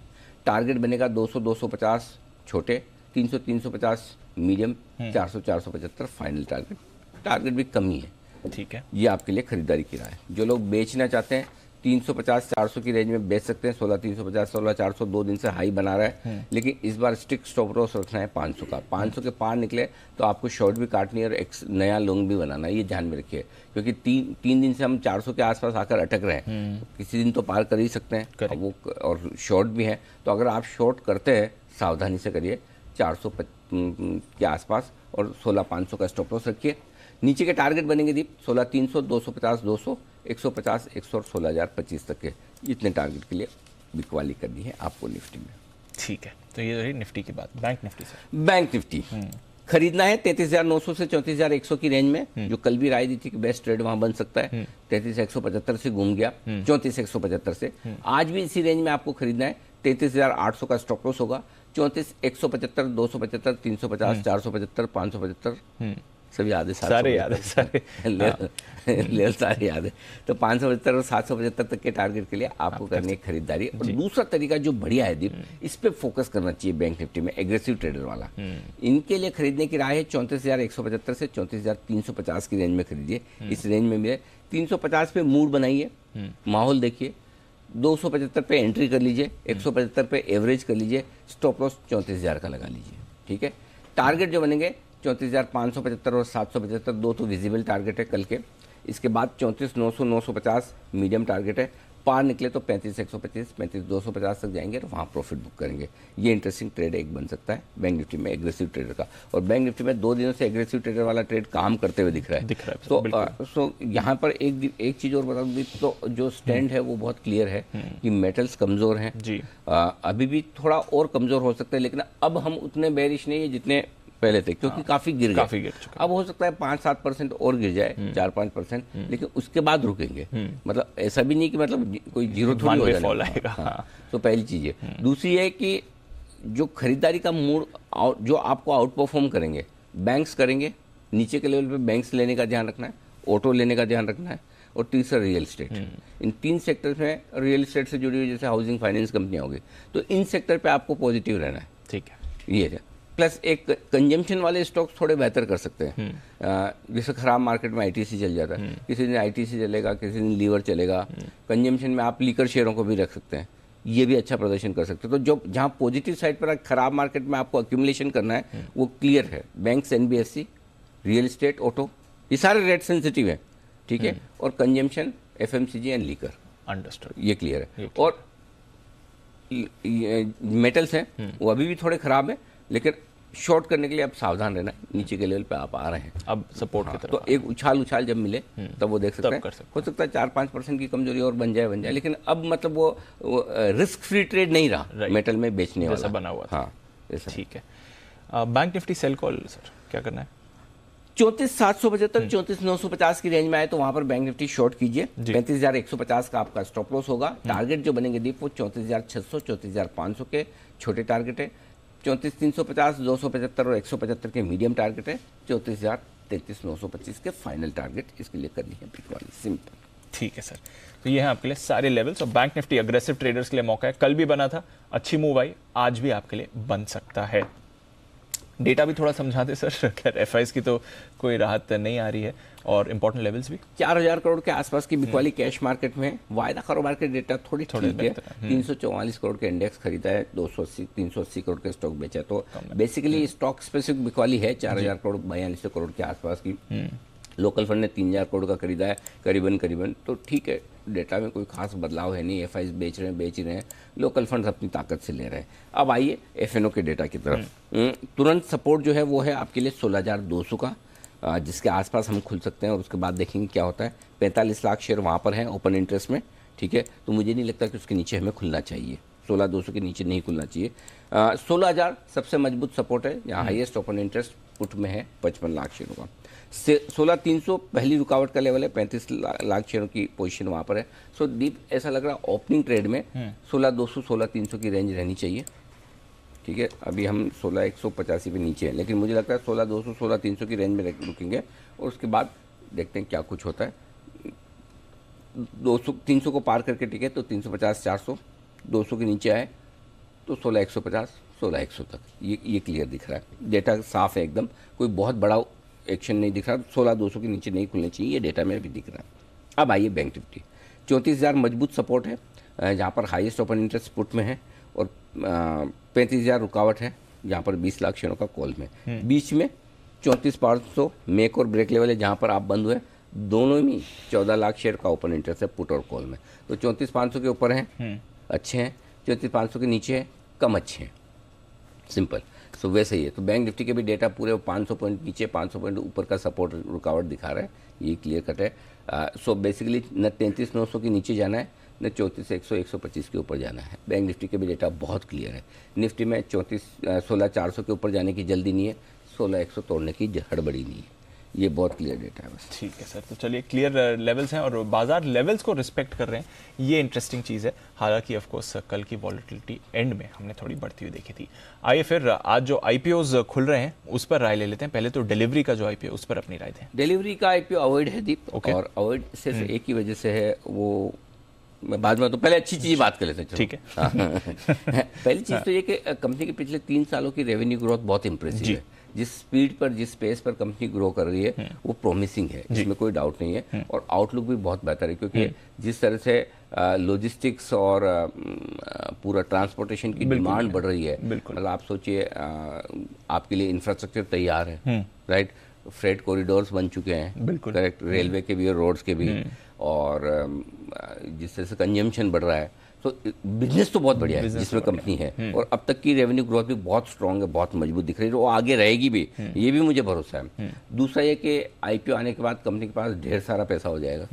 टारगेट बनेगा 200-250 छोटे, 300-350 मीडियम, 400-475 फाइनल टारगेट भी कम ही है। ठीक है, ये आपके लिए खरीदारी की राय है। जो लोग बेचना चाहते हैं 350-400 की रेंज में बेच सकते हैं। 16,350, 16,400 2 दिन से हाई बना रहा है, लेकिन इस बार स्टिक स्टॉप लॉस रखना है 500 का। 500 के पार निकले तो आपको शॉर्ट भी काटनी है और एक नया लॉन्ग भी बनाना है, ये ध्यान में रखिए। क्योंकि तीन दिन से हम 400 के आसपास आकर अटक रहे हैं, तो किसी दिन तो पार कर ही सकते हैं वो, और शॉर्ट भी है। तो अगर आप शॉर्ट करते हैं सावधानी से करिए, 400 के आसपास, और 16,500 का स्टॉप लॉस रखिए। नीचे के टारगेट बनेंगे दीप 16,300, 250, 200, 150, 100 और 16,025 तक के। इतने टारगेट के लिए बिकवाली करनी है आपको निफ्टी में। ठीक है, तो ये रही निफ्टी की बात। बैंक निफ्टी से, बैंक निफ्टी खरीदना है 33,900 से 34,100 की रेंज में। जो कल भी राय दी थी कि बेस्ट ट्रेड वहां बन सकता है, 33,175 से घूम गया 34,175 से। आज भी इसी रेंज में आपको खरीदना है। 33,800 का स्टॉप लॉस होगा। 34,175, 275, 350, 475, 575 सभी याद है, सारे याद है, सारे लेवल सारे याद है। तो 575 और 775 तक के टारगेट के लिए आपको करनी है खरीदारी। और दूसरा तरीका जो बढ़िया है दीप, इस पे फोकस करना चाहिए बैंक निफ्टी में, एग्रेसिव ट्रेडर वाला। इनके लिए खरीदने की राय है 34,175 से 34,350 की रेंज में खरीदिए। इस रेंज में मिले 350 पे मूड बनाइए, माहौल देखिए, 275 पे एंट्री कर लीजिए, 175 पे एवरेज कर लीजिए, स्टॉप लॉस 34,000 का लगा लीजिए। ठीक है, टारगेट जो बनेंगे 34,575 और 775, दो तो विजिबल टारगेट है कल के। इसके बाद 34,900, 950 मीडियम टारगेट है। पार निकले तो 35,125, 35,250 तक जाएंगे और वहाँ प्रॉफिट बुक करेंगे। ये इंटरेस्टिंग ट्रेड एक बन सकता है बैंक निफ्टी में, एग्रेसिव ट्रेडर का। और बैंक निफ्टी में 2 दिनों से एग्रेसिव ट्रेडर वाला ट्रेड काम करते हुए दिख रहा है। तो यहाँ पर एक चीज़ और बता दूँ तो जो स्टैंड है वो बहुत क्लियर है कि मेटल्स कमज़ोर हैं जी। अभी भी थोड़ा और कमज़ोर हो सकते हैं, लेकिन अब हम उतने बेरिश नहीं है जितने पहले थे, क्योंकि काफी गिर चुका। अब हो सकता है 5-7% और गिर जाए, 4-5%, लेकिन उसके बाद रुकेंगे। मतलब ऐसा भी नहीं कि मतलब कोई जीरो थोड़ी हो जाएगा। हाँ, तो पहली चीज है। दूसरी है कि जो खरीदारी का मूड जो आपको आउट परफॉर्म करेंगे, बैंक्स करेंगे। नीचे के लेवल पे बैंक्स लेने का ध्यान रखना है, ऑटो लेने का ध्यान रखना है, और तीसरा रियल एस्टेट। इन 3 सेक्टर्स में रियल एस्टेट से जुड़ी हुई जैसे हाउसिंग फाइनेंस कंपनियां होगी, तो इन सेक्टर पे आपको पॉजिटिव रहना है। ठीक है, ये है। प्लस एक कंजम्पशन वाले स्टॉक्स थोड़े बेहतर कर सकते हैं। जैसे खराब मार्केट में आईटीसी चल जाता है, किसी दिन आईटीसी चलेगा, किसी दिन लीवर चलेगा। कंजम्पशन में आप लीकर शेयरों को भी रख सकते हैं, ये भी अच्छा प्रदर्शन कर सकते हैं। तो जो जहाँ पॉजिटिव साइड पर खराब मार्केट में आपको एक्यूमुलेशन करना है वो क्लियर है। Banks, NBFC, real estate, auto, ये सारे रेट सेंसिटिव है। ठीक है, और consumption, FMCG and liquor, understood, ये क्लियर है। और मेटल्स हैं वो अभी भी थोड़े खराब है, लेकिन शॉर्ट करने के लिए अब सावधान रहना है। नीचे के लेवल पे आप आ रहे हैं अब सपोर्ट की तरफ, तो एक उछाल जब मिले तब वो देख सकते हैं। हो सकता है 4-5% की कमजोरी और बन जाए, लेकिन अब मतलब वो रिस्क फ्री ट्रेड नहीं रहा मेटल में बेचने वाला बना हुआ। हाँ, ठीक है। Bank Nifty sell call sir क्या करना है? 34,775, 34,950 की रेंज में आए तो वहां पर बैंक निफ्टी शॉर्ट कीजिए। 35,150 का आपका स्टॉप लॉस होगा। टारगेट जो बनेंगे दीप वो 34,600, 34,500 के छोटे टारगेट है। 34,350, 275 और 175 के मीडियम टारगेट है। 34,000, 33,925 के फाइनल टारगेट इसके लिए करनी है बिकवाली, सिंपल। ठीक है सर, तो ये है आपके लिए सारे लेवल्स। और बैंक निफ्टी अग्रेसिव ट्रेडर्स के लिए मौका है। कल भी बना था, अच्छी मूव आई, आज भी आपके लिए बन सकता है। डेटा भी थोड़ा समझा दे सर, खैर एफआईज की तो कोई राहत नहीं आ रही है, और इंपॉर्टेंट लेवल्स भी। 4,000 करोड़ के आसपास की बिकवाली कैश मार्केट में। वायदा कारोबार के डेटा थोड़ी ठीक है। 344 करोड़ के इंडेक्स खरीदा है, 380 करोड़ के स्टॉक बेचा है। तो बेसिकली स्टॉक स्पेसिफिक बिकवाली है 4,000 करोड़, 42 करोड़ के आसपास की। लोकल फंड ने 3,000 करोड़ का खरीदा है करीबन, तो ठीक है। डेटा में कोई खास बदलाव है नहीं। एफआईज बेच रहे हैं, लोकल फंड्स अपनी ताकत से ले रहे हैं। अब आइए एफएनओ के डेटा की तरफ। तुरंत सपोर्ट जो है वो है आपके लिए 16,200 का, जिसके आसपास हम खुल सकते हैं, और उसके बाद देखेंगे क्या होता है। 45 लाख शेयर वहाँ पर हैं ओपन इंटरेस्ट में। ठीक है, तो मुझे नहीं लगता कि उसके नीचे हमें खुलना चाहिए, 16,200 के नीचे नहीं खुलना चाहिए। 16,000 सबसे मजबूत सपोर्ट है, यहाँ हाईएस्ट ओपन इंटरेस्ट पुट में है 55 लाख शेयरों का। 16,300 पहली रुकावट का लेवल है, 35 लाख शेयरों की पोजीशन वहाँ पर है। सो डीप ऐसा लग रहा है ओपनिंग ट्रेड में 16,200, 16,300 की रेंज रहनी चाहिए। ठीक है, अभी हम 16,185 पे नीचे हैं, लेकिन मुझे लगता है 16,200, 16,300 की रेंज में रुकेंगे, और उसके बाद देखते हैं क्या कुछ होता है। 200 300 को पार करके टिके तो 350 400, 200 के नीचे आए तो 16,150 16,100 तक, ये क्लियर दिख रहा है, डेटा साफ है एकदम, कोई बहुत बड़ा एक्शन नहीं दिख रहा, 16,200 के नीचे नहीं खुलने चाहिए, ये डेटा में भी दिख रहा है। अब आइए बैंक निफ्टी, 34,000 मजबूत सपोर्ट है जहाँ पर हाईएस्ट ओपन इंटरेस्ट पुट में है, और 35,000 रुकावट है जहाँ पर 20 लाख शेयरों का कॉल में, बीच में 34,500 मेक और ब्रेक लेवल है जहाँ पर आप बंद हुए, दोनों में 14 लाख शेयर का ओपन इंटरेस्ट है पुट और कॉल में, तो 34,500 के ऊपर हैं अच्छे हैं, 34,500 के नीचे है कम अच्छे हैं, सिंपल। सो वैसे ही है, तो बैंक निफ्टी के भी डेटा पूरे 500 पॉइंट नीचे 500 पॉइंट ऊपर का सपोर्ट रुकावट दिखा रहा है, ये क्लियर कट है। सो बेसिकली न 33,900 के नीचे जाना है, न 34,100 125 के ऊपर जाना है। बैंक निफ्टी के भी डेटा बहुत क्लियर है, निफ्टी में 16,400 के ऊपर जाने की जल्दी नहीं है, 16,100 तोड़ने की हड़बड़ी नहीं है, ये बहुत क्लियर डेटा है बस। ठीक है सर, तो चलिए क्लियर लेवल्स हैं और बाजार लेवल्स को रिस्पेक्ट कर रहे हैं, ये इंटरेस्टिंग चीज़ है। हालांकि ऑफ कोर्स कल की वॉलेटिलिटी एंड में हमने थोड़ी बढ़ती हुई देखी थी। आइए फिर आज जो आईपीओज खुल रहे हैं उस पर राय ले लेते हैं। पहले तो डिलीवरी का जो आईपीओ उस पर अपनी राय दें। डिलीवरी का आईपीओ अवॉइड है दीप, और अवॉइड सिर्फ एक ही वजह से है, वो मैं बाद में, तो पहले अच्छी चीज़ बात कर लेते हैं। ठीक है। पहली चीज़ तो ये कि कंपनी के पिछले 3 सालों की रेवेन्यू ग्रोथ बहुत इंप्रेसिव है, जिस स्पीड पर जिस पेस पर कंपनी ग्रो कर रही है वो प्रॉमिसिंग है, इसमें कोई डाउट नहीं है, और आउटलुक भी बहुत बेहतर है, क्योंकि जिस तरह से लॉजिस्टिक्स और पूरा ट्रांसपोर्टेशन की डिमांड बढ़ रही है, मतलब आप सोचिए आपके लिए इंफ्रास्ट्रक्चर तैयार है, राइट, फ्रेट कॉरिडोर्स बन चुके हैं, करेक्ट, रेलवे के भी और रोड्स के भी, और जिस तरह से कंजम्पशन बढ़ रहा है, तो बिजनेस तो बहुत बढ़िया है जिसमें कंपनी है, और अब तक की रेवेन्यू ग्रोथ भी बहुत स्ट्रांग है, बहुत मजबूत दिख रही है, वो आगे रहेगी भी, ये भी मुझे भरोसा है। दूसरा ये कि आईपीओ आने के बाद कंपनी के पास ढेर सारा पैसा हो जाएगा,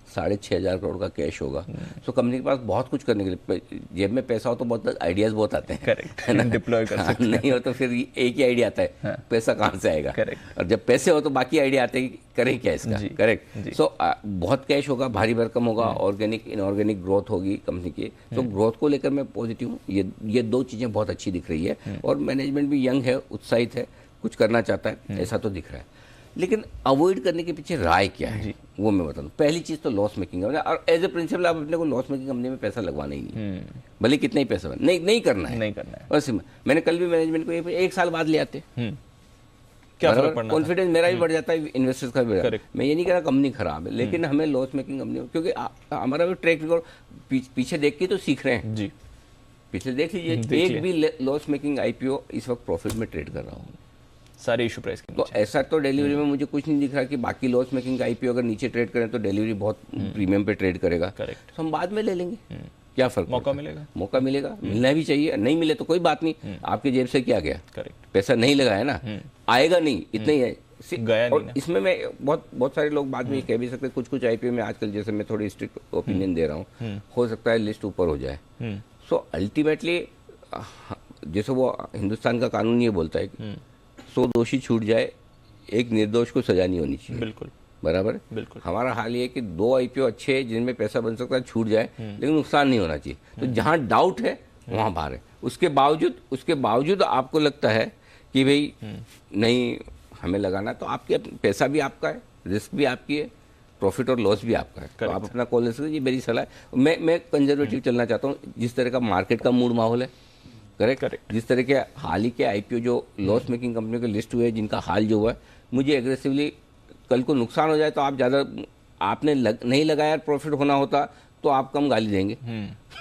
6,500 करोड़ का कैश होगा, तो कंपनी के पास बहुत कुछ करने के लिए, जेब में पैसा हो तो बहुत आइडियाज बहुत आते हैं, करेक्ट, है ना, डिप्लॉय कर सकते हैं। नहीं हो तो फिर एक ही आइडिया आता है, पैसा कहाँ से आएगा, और जब पैसे हो तो बाकी आइडिया आते हैं, करें क्या इसका, करेक्ट। सो बहुत कैश होगा, भारी भरकम होगा, ऑर्गेनिक इनऑर्गेनिक ग्रोथ होगी कंपनी की, तो ग्रोथ को लेकर मैं पॉजिटिव हूँ, ये 2 चीज़ें बहुत अच्छी दिख रही है, और मैनेजमेंट भी यंग है, उत्साहित है, कुछ करना चाहता है, ऐसा तो दिख रहा है। लेकिन अवॉइड करने के पीछे राय क्या है वो मैं बताऊँ। पहली चीज़ तो लॉस मेकिंग है, और एज ए प्रिंसिपल आप अपने को लॉस मेकिंग कंपनी में पैसा लगवाना ही नहीं, भले कितना ही पैसा नहीं करना है, बस। मैंने कल भी मैनेजमेंट को 1 साल बाद ले आते, क्या फर्क पड़ना, कॉन्फिडेंस मेरा भी बढ़ जाता है, इन्वेस्टर्स का भी बढ़ जाता है। मैं ये नहीं कह रहा कंपनी खराब है, लेकिन हमें लॉस मेकिंग कंपनी, क्योंकि हमारा भी ट्रैक रिकॉर्ड पीछे देख के तो सीख रहे हैं जी, पिछले देख लीजिए, एक भी लॉस मेकिंग आईपीओ इस वक्त प्रॉफिट में ट्रेड कर रहा हूँ, सारे इशू प्राइस के। तो ऐसा तो डिलीवरी में मुझे कुछ नहीं दिख रहा कि बाकी लॉस मेकिंग आईपीओ अगर नीचे ट्रेड करें तो डिलीवरी बहुत प्रीमियम पे ट्रेड करेगा, करेक्ट, तो हम बाद में ले लेंगे, क्या फर्क, मौका मिलेगा, मिलना भी चाहिए, नहीं मिले तो कोई बात नहीं, आपके जेब से क्या गया, करेक्ट, पैसा नहीं लगाया ना, आएगा नहीं, इतना ही है, गया नहीं। और इसमें मैं बहुत सारे लोग बाद में ये कह भी सकते, कुछ आईपीओ में आजकल, जैसे मैं थोड़ी स्ट्रिक्ट ओपिनियन दे रहा हूँ, हो सकता है लिस्ट ऊपर हो जाए, सो अल्टीमेटली जैसे वो हिंदुस्तान का कानून ये बोलता है कि 100 दोषी छूट जाए, एक निर्दोष को सजा नहीं होनी चाहिए, बिल्कुल बराबर, बिल्कुल। हमारा हाल ये है कि 2 आईपीओ अच्छे हैं जिनमें पैसा बन सकता है, छूट जाए, लेकिन नुकसान नहीं होना चाहिए, तो जहाँ डाउट है वहाँ बाहर है, उसके बावजूद आपको लगता है कि भाई नहीं हमें लगाना, तो आपके पैसा भी आपका है, रिस्क भी आपकी है, प्रॉफिट और लॉस भी आपका है, तो आप अपना कॉल ले सकते। ये मेरी सलाह है, मैं कंजर्वेटिव चलना चाहता हूँ, जिस तरह का मार्केट का मूड माहौल है, करेक्ट, जिस तरह के हाल ही के आईपीओ जो लॉस मेकिंग कंपनियों के लिस्ट हुए, जिनका हाल जो हुआ है, मुझे एग्रेसिवली कल को नुकसान हो जाए तो आप ज़्यादा, आपने नहीं लगाया, प्रॉफिट होना होता तो आप कम गाली देंगे,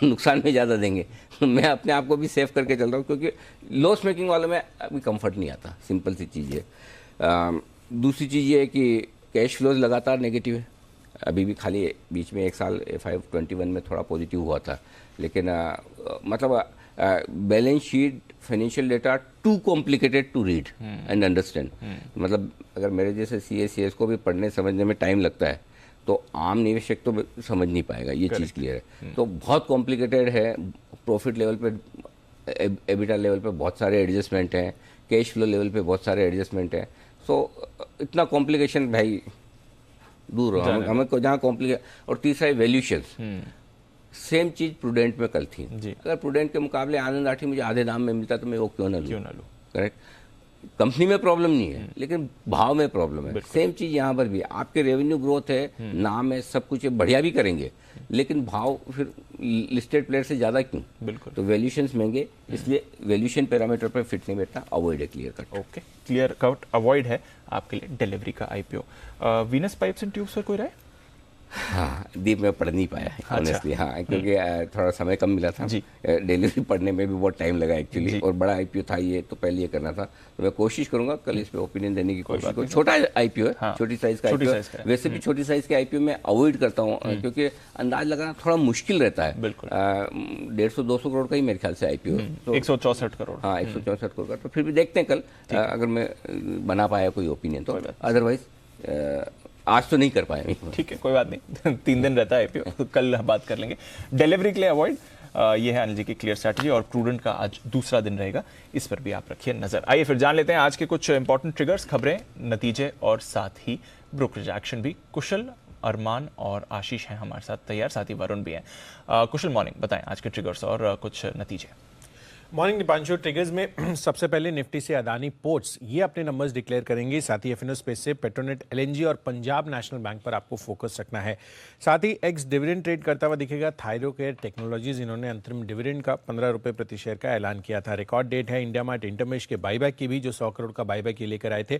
नुकसान में ज़्यादा देंगे। मैं अपने आप को भी सेफ करके चल रहा हूँ, क्योंकि लॉस मेकिंग वालों में अभी कंफर्ट नहीं आता, सिंपल सी चीज़ है। दूसरी चीज़ ये है कि कैश फ्लोज लगातार नेगेटिव है, अभी भी खाली बीच में 1 साल 521 में थोड़ा पॉजिटिव हुआ था, लेकिन मतलब balance sheet, financial data too complicated to read and understand, मतलब अगर मेरे जैसे CA को भी पढ़ने समझने में टाइम लगता है तो आम निवेशक तो समझ नहीं पाएगा, ये चीज़ क्लियर है। तो बहुत कॉम्प्लिकेटेड है, प्रॉफिट लेवल पे, एबिटा लेवल पे बहुत सारे एडजस्टमेंट हैं, कैश फ्लो लेवल पे बहुत सारे एडजस्टमेंट हैं, सो इतना कॉम्प्लिकेशन भाई दूर हो, हमें जहाँ कॉम्प्लिकेट। और तीसरा वैल्यूशंस, सेम चीज़ प्रूडेंट में कल थी, अगर प्रूडेंट के मुकाबले आनंद आठी मुझे आधे दाम में मिलता तो मैं वो क्यों ना लूँ, करेक्ट। कंपनी में प्रॉब्लम नहीं है, लेकिन भाव में प्रॉब्लम है। सेम चीज यहाँ पर भी, आपके रेवेन्यू ग्रोथ है, नाम है, सब कुछ है, बढ़िया भी करेंगे, लेकिन भाव फिर लिस्टेड प्लेयर से ज्यादा क्यों? बिल्कुल। तो वैल्यूएशंस महंगे, इसलिए वैल्यूएशन पैरामीटर पर फिट नहीं बैठता, अवॉइड है clear cut. Okay, clear cut avoid है आपके लिए डिलीवरी का IPO. Venus pipes and tubes पर कोई राय? हाँ, दीप में पढ़ नहीं पाया ऑनेस्टली। हाँ, क्योंकि थोड़ा समय कम मिला था जी। डिलीवरी पढ़ने में भी बहुत टाइम लगा एक्चुअली, और बड़ा आईपीओ था ये, तो पहले ये करना था। तो मैं कोशिश करूंगा कल इस पे ओपिनियन देने की कोशिश करूँ। छोटा आईपीओ है, हाँ, छोटी साइज का आईपीओ, वैसे भी छोटी साइज के आईपीओ में अवॉइड करता हूँ, क्योंकि अंदाज लगाना थोड़ा मुश्किल रहता है। 150-200 करोड़ का ही मेरे ख्याल से आईपीओ, तो 164 करोड़। हाँ, 164 करोड़ का। तो फिर भी देखते हैं कल, अगर मैं बना पाया कोई ओपिनियन तो, अदरवाइज आज तो नहीं कर पाए। ठीक है, कोई बात नहीं, 3 दिन रहता है आईपीओ, कल बात कर लेंगे। डिलीवरी के लिए अवॉइड, ये है अनिल जी की क्लियर स्ट्रैटेजी, और प्रूडेंट का आज दूसरा दिन रहेगा, इस पर भी आप रखिए नजर। आइए फिर जान लेते हैं आज के कुछ इंपॉर्टेंट ट्रिगर्स, खबरें, नतीजे और साथ ही ब्रोकरेज एक्शन भी। कुशल, अरमान और आशीष हैं हमारे साथ तैयार, साथ ही वरुण भी हैं। कुशल, मॉर्निंग, बताएं आज के ट्रिगर्स और कुछ नतीजे। मॉर्निंग दीपांशु, ट्रिगर्स में सबसे पहले निफ्टी से अदानी पोर्ट्स ये अपने नंबर्स डिक्लेयर करेंगे। साथ ही एफएनओ स्पेस से पेट्रोनेट, एलएनजी और पंजाब नेशनल बैंक पर आपको फोकस रखना है। साथ ही एक्स डिविडेंड ट्रेड करता हुआ दिखेगा थायरोकेयर टेक्नोलॉजीज, इन्होंने अंतरिम डिविडेंड का 15 रुपये प्रति शेयर का ऐलान किया था। रिकॉर्ड डेट है इंडिया मार्ट इंटरमेश के बाईबैक की भी, जो 100 करोड़ का बाईबैक ये लेकर आए थे।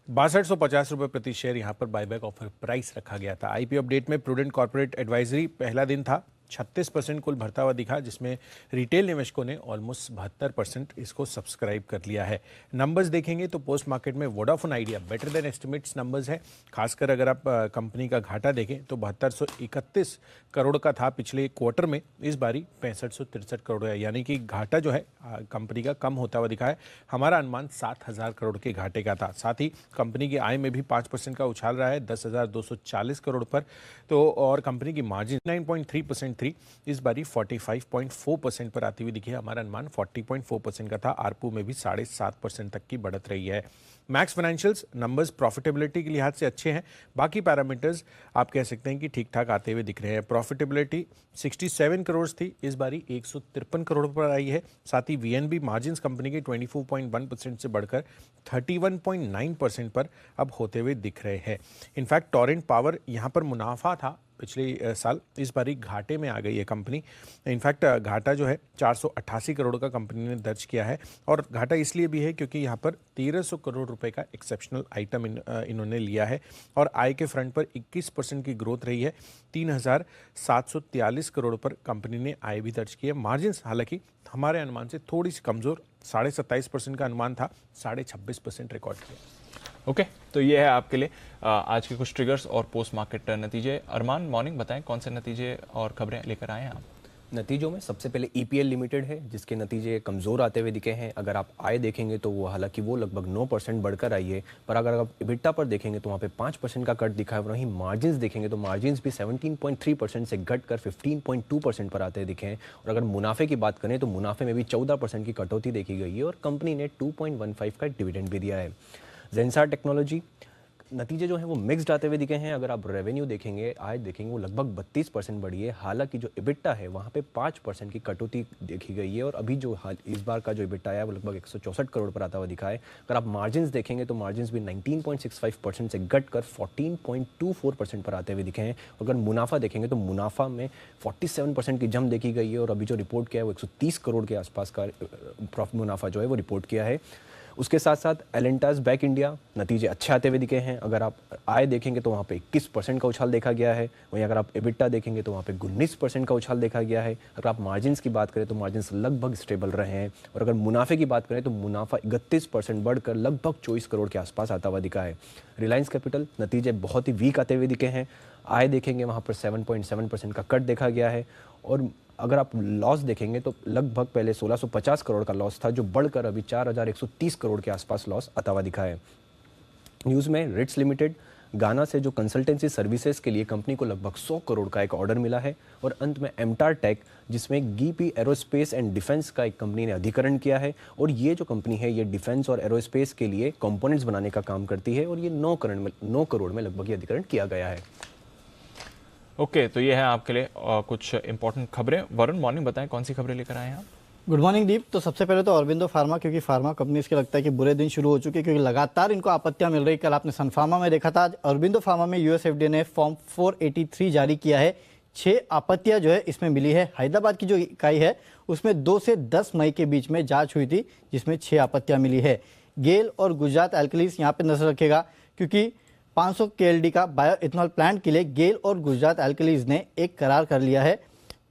6250 रुपये प्रति शेयर यहाँ पर बाईबैक ऑफर प्राइस रखा गया था। आईपीओ अपडेट में प्रूडेंट कॉर्पोरेट एडवाइजरी पहला दिन था, 36% कुल भरता हुआ दिखा, जिसमें रिटेल निवेशकों ने ऑलमोस्ट 72% इसको सब्सक्राइब कर लिया है। नंबर्स देखेंगे तो पोस्ट मार्केट में Vodafone idea better than estimates numbers है। खासकर अगर आप कंपनी का घाटा देखें तो 7231 करोड़ का था पिछले क्वार्टर में, इस बारी 6563 करोड़ है, यानी कि घाटा जो है कंपनी का कम होता हुआ दिखा है। हमारा अनुमान 7000 करोड़ के घाटे का था। साथ ही कंपनी की आय में भी 5% का उछाल रहा है 10,240 करोड़ पर, तो और कंपनी की मार्जिन 9.3% थी, इस बारी 45.4% पर आती हुई दिखी है। हमारा अनुमान 40.4% का था। आरपू में भी 7.5% तक की बढ़त रही है। मैक्स फाइनेंशियल्स नंबर्स प्रॉफिटेबिलिटी के लिहाज से अच्छे हैं, बाकी पैरामीटर्स आप कह सकते हैं कि ठीक ठाक आते हुए दिख रहे हैं। प्रॉफिटेबिलिटी 67 करोड़ थी, इस बारी 153 करोड़ पर आई है। साथ ही वीएनबी मार्जिन्स कंपनी के 24.1% से बढ़कर 31.9% पर अब होते हुए दिख रहे हैं। इनफैक्ट टोरेंट पावर यहाँ पर मुनाफा था पिछले साल, इस बारी घाटे में आ गई है कंपनी। इनफैक्ट घाटा जो है 488 करोड़ का कंपनी ने दर्ज किया है, और घाटा इसलिए भी है क्योंकि यहाँ पर 1300 करोड़ रुपए का एक्सेप्शनल आइटम इन्होंने लिया है, और आय के फ्रंट पर 21% की ग्रोथ रही है। 3743 करोड़ पर कंपनी ने आय भी दर्ज की है। मार्जिन्स हालांकि हमारे अनुमान से थोड़ी सी कमज़ोर, 27.5% का अनुमान था, 26.5% रिकॉर्ड किया। ओके, तो ये है आपके लिए आज के कुछ ट्रिगर्स और पोस्ट मार्केट नतीजे। अरमान, मॉर्निंग, बताएं कौन से नतीजे और खबरें लेकर आए हैं आप? नतीजों में सबसे पहले ईपीएल लिमिटेड है, जिसके नतीजे कमज़ोर आते हुए दिखे हैं। अगर आप आय देखेंगे तो वो हालांकि वो लगभग 9% बढ़कर आई है, पर अगर आप इबिटा पर देखेंगे तो वहाँ पे 5% का कट दिखा है। वहीं मार्जिन्स देखेंगे तो मार्जिन्स भी 17.3% से घटकर 15.2% पर आते दिखे हैं। और अगर मुनाफे की बात करें तो मुनाफे में भी 14% की कटौती देखी गई है, और कंपनी ने 2.15 का डिविडेंड भी दिया है। जेंसार टेक्नोलॉजी नतीजे जो हैं वो मिक्स्ड आते हुए दिखे हैं। अगर आप रेवेन्यू देखेंगे, आय देखेंगे, वो लगभग 32% बढ़ी है। हालांकि जो इबिटा है वहाँ पे 5% की कटौती देखी गई है, और अभी जो इस बार का जो इबिटा है वो लगभग 164 करोड़ पर आता हुआ दिखा है। अगर आप मार्जिन्स देखेंगे तो मार्जिन्स भी 19.65% से घटकर 14.24% पर आते हुए दिखे हैं। अगर मुनाफा देखेंगे तो मुनाफा में 47% की जंप देखी गई है, और अभी जो रिपोर्ट किया है वो 130 करोड़ के आसपास का प्रॉफिट मुनाफा जो है वो रिपोर्ट किया है। उसके साथ साथ एलेंटास बैक इंडिया नतीजे अच्छे आते हुए दिखे हैं। अगर आप आय देखेंगे तो वहाँ पे 21% का उछाल देखा गया है। वहीं अगर आप एबिटा देखेंगे तो वहाँ पे 19% का उछाल देखा गया है। अगर आप मार्जिन्स की बात करें तो मार्जिन्स लगभग स्टेबल रहे हैं, और अगर मुनाफे की बात करें तो मुनाफा 31% बढ़कर लगभग 24 करोड़ के आसपास आता हुआ दिखा है। रिलायंस कैपिटल नतीजे बहुत ही वीक आते हुए दिखे हैं। आय देखेंगे वहाँ पर 7.7% का कट देखा गया है, और अगर आप लॉस देखेंगे तो लगभग पहले 1650 करोड़ का लॉस था, जो बढ़कर अभी 4130 करोड़ के आसपास लॉस आता हुआ दिखा है। न्यूज़ में रिट्स लिमिटेड गाना से जो कंसल्टेंसी सर्विसेज के लिए कंपनी को लगभग 100 करोड़ का एक ऑर्डर मिला है। और अंत में एमटार टेक, जिसमें गीपी एरोस्पेस एंड डिफेंस का एक कंपनी ने अधिकरण किया है, और ये जो कंपनी है ये डिफेंस और एरोस्पेस के लिए कंपोनेंट्स बनाने का काम करती है, और ये 9 करोड़ में लगभग ये अधिकरण किया गया है। ओके, तो ये है आपके लिए कुछ इंपॉर्टेंट खबरें। वरुण, मॉर्निंग, बताएं कौन सी खबरें लेकर आए हैं आप? गुड मॉर्निंग दीप। तो सबसे पहले तो अरबिंदो फार्मा, क्योंकि फार्मा कंपनी इसके लगता है कि बुरे दिन शुरू हो चुके हैं, क्योंकि लगातार इनको आपत्तियां मिल रही। कल आपने सन फार्मा में देखा था, आज अरबिंदो फार्मा में यूएसएफडीए ने फॉर्म 483 जारी किया है। 6 आपत्तियां जो है इसमें मिली है। हैदराबाद की जो इकाई है उसमें 2 से 10 मई के बीच में जांच हुई थी, जिसमें 6 आपत्तियां मिली है। गेल और गुजरात एल्कलीज यहाँ पे नजर रखेगा, क्योंकि 500 KLD का बायो इथेनॉल प्लांट के लिए गेल और गुजरात एल्कलीज ने एक करार कर लिया है,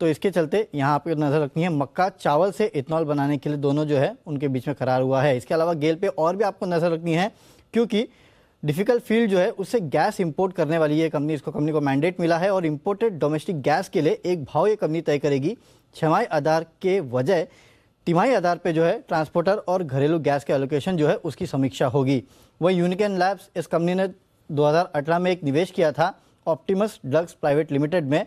तो इसके चलते यहाँ पे नजर रखनी है। मक्का चावल से इथेनॉल बनाने के लिए दोनों जो है उनके बीच में करार हुआ है। इसके अलावा गेल पे और भी आपको नजर रखनी है, क्योंकि डिफिकल्ट फील्ड जो है उससे गैस इंपोर्ट करने वाली ये कंपनी, इसको कंपनी को मैंडेट मिला है और इंपोर्टेड डोमेस्टिक गैस के लिए एक भाव ये कंपनी तय करेगी। छमाही आधार के वजह तिमाही आधार पे जो है ट्रांसपोर्टर और घरेलू गैस के एलोकेशन जो है उसकी समीक्षा होगी। वही यूनिकन लैब्स, इस कंपनी ने 2018 में एक निवेश किया था ऑप्टिमस ड्रग्स प्राइवेट लिमिटेड में,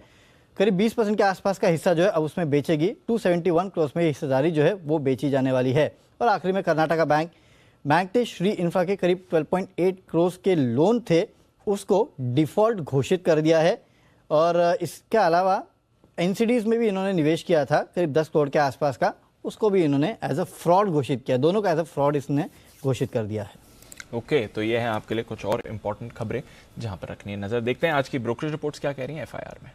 करीब 20% के आसपास का हिस्सा जो है अब उसमें बेचेगी। 271 करोड़ में हिस्सेदारी जो है वो बेची जाने वाली है। और आखिरी में कर्नाटका बैंक ने श्री इंफ्रा के करीब 12.8 करोड़ के लोन थे, उसको डिफॉल्ट घोषित कर दिया है। और इसके अलावा एनसीडीज में भी इन्होंने निवेश किया था करीब 10 करोड़ के आसपास का, उसको भी इन्होंने एज अ फ्रॉड घोषित किया। दोनों का एज अ फ्रॉड इसने घोषित कर दिया है। ओके, तो ये है आपके लिए कुछ और इंपॉर्टेंट खबरें जहां पर रखनी है नजर। देखते हैं आज की ब्रोकरेज रिपोर्ट्स क्या कह रही हैं एफआईआर में।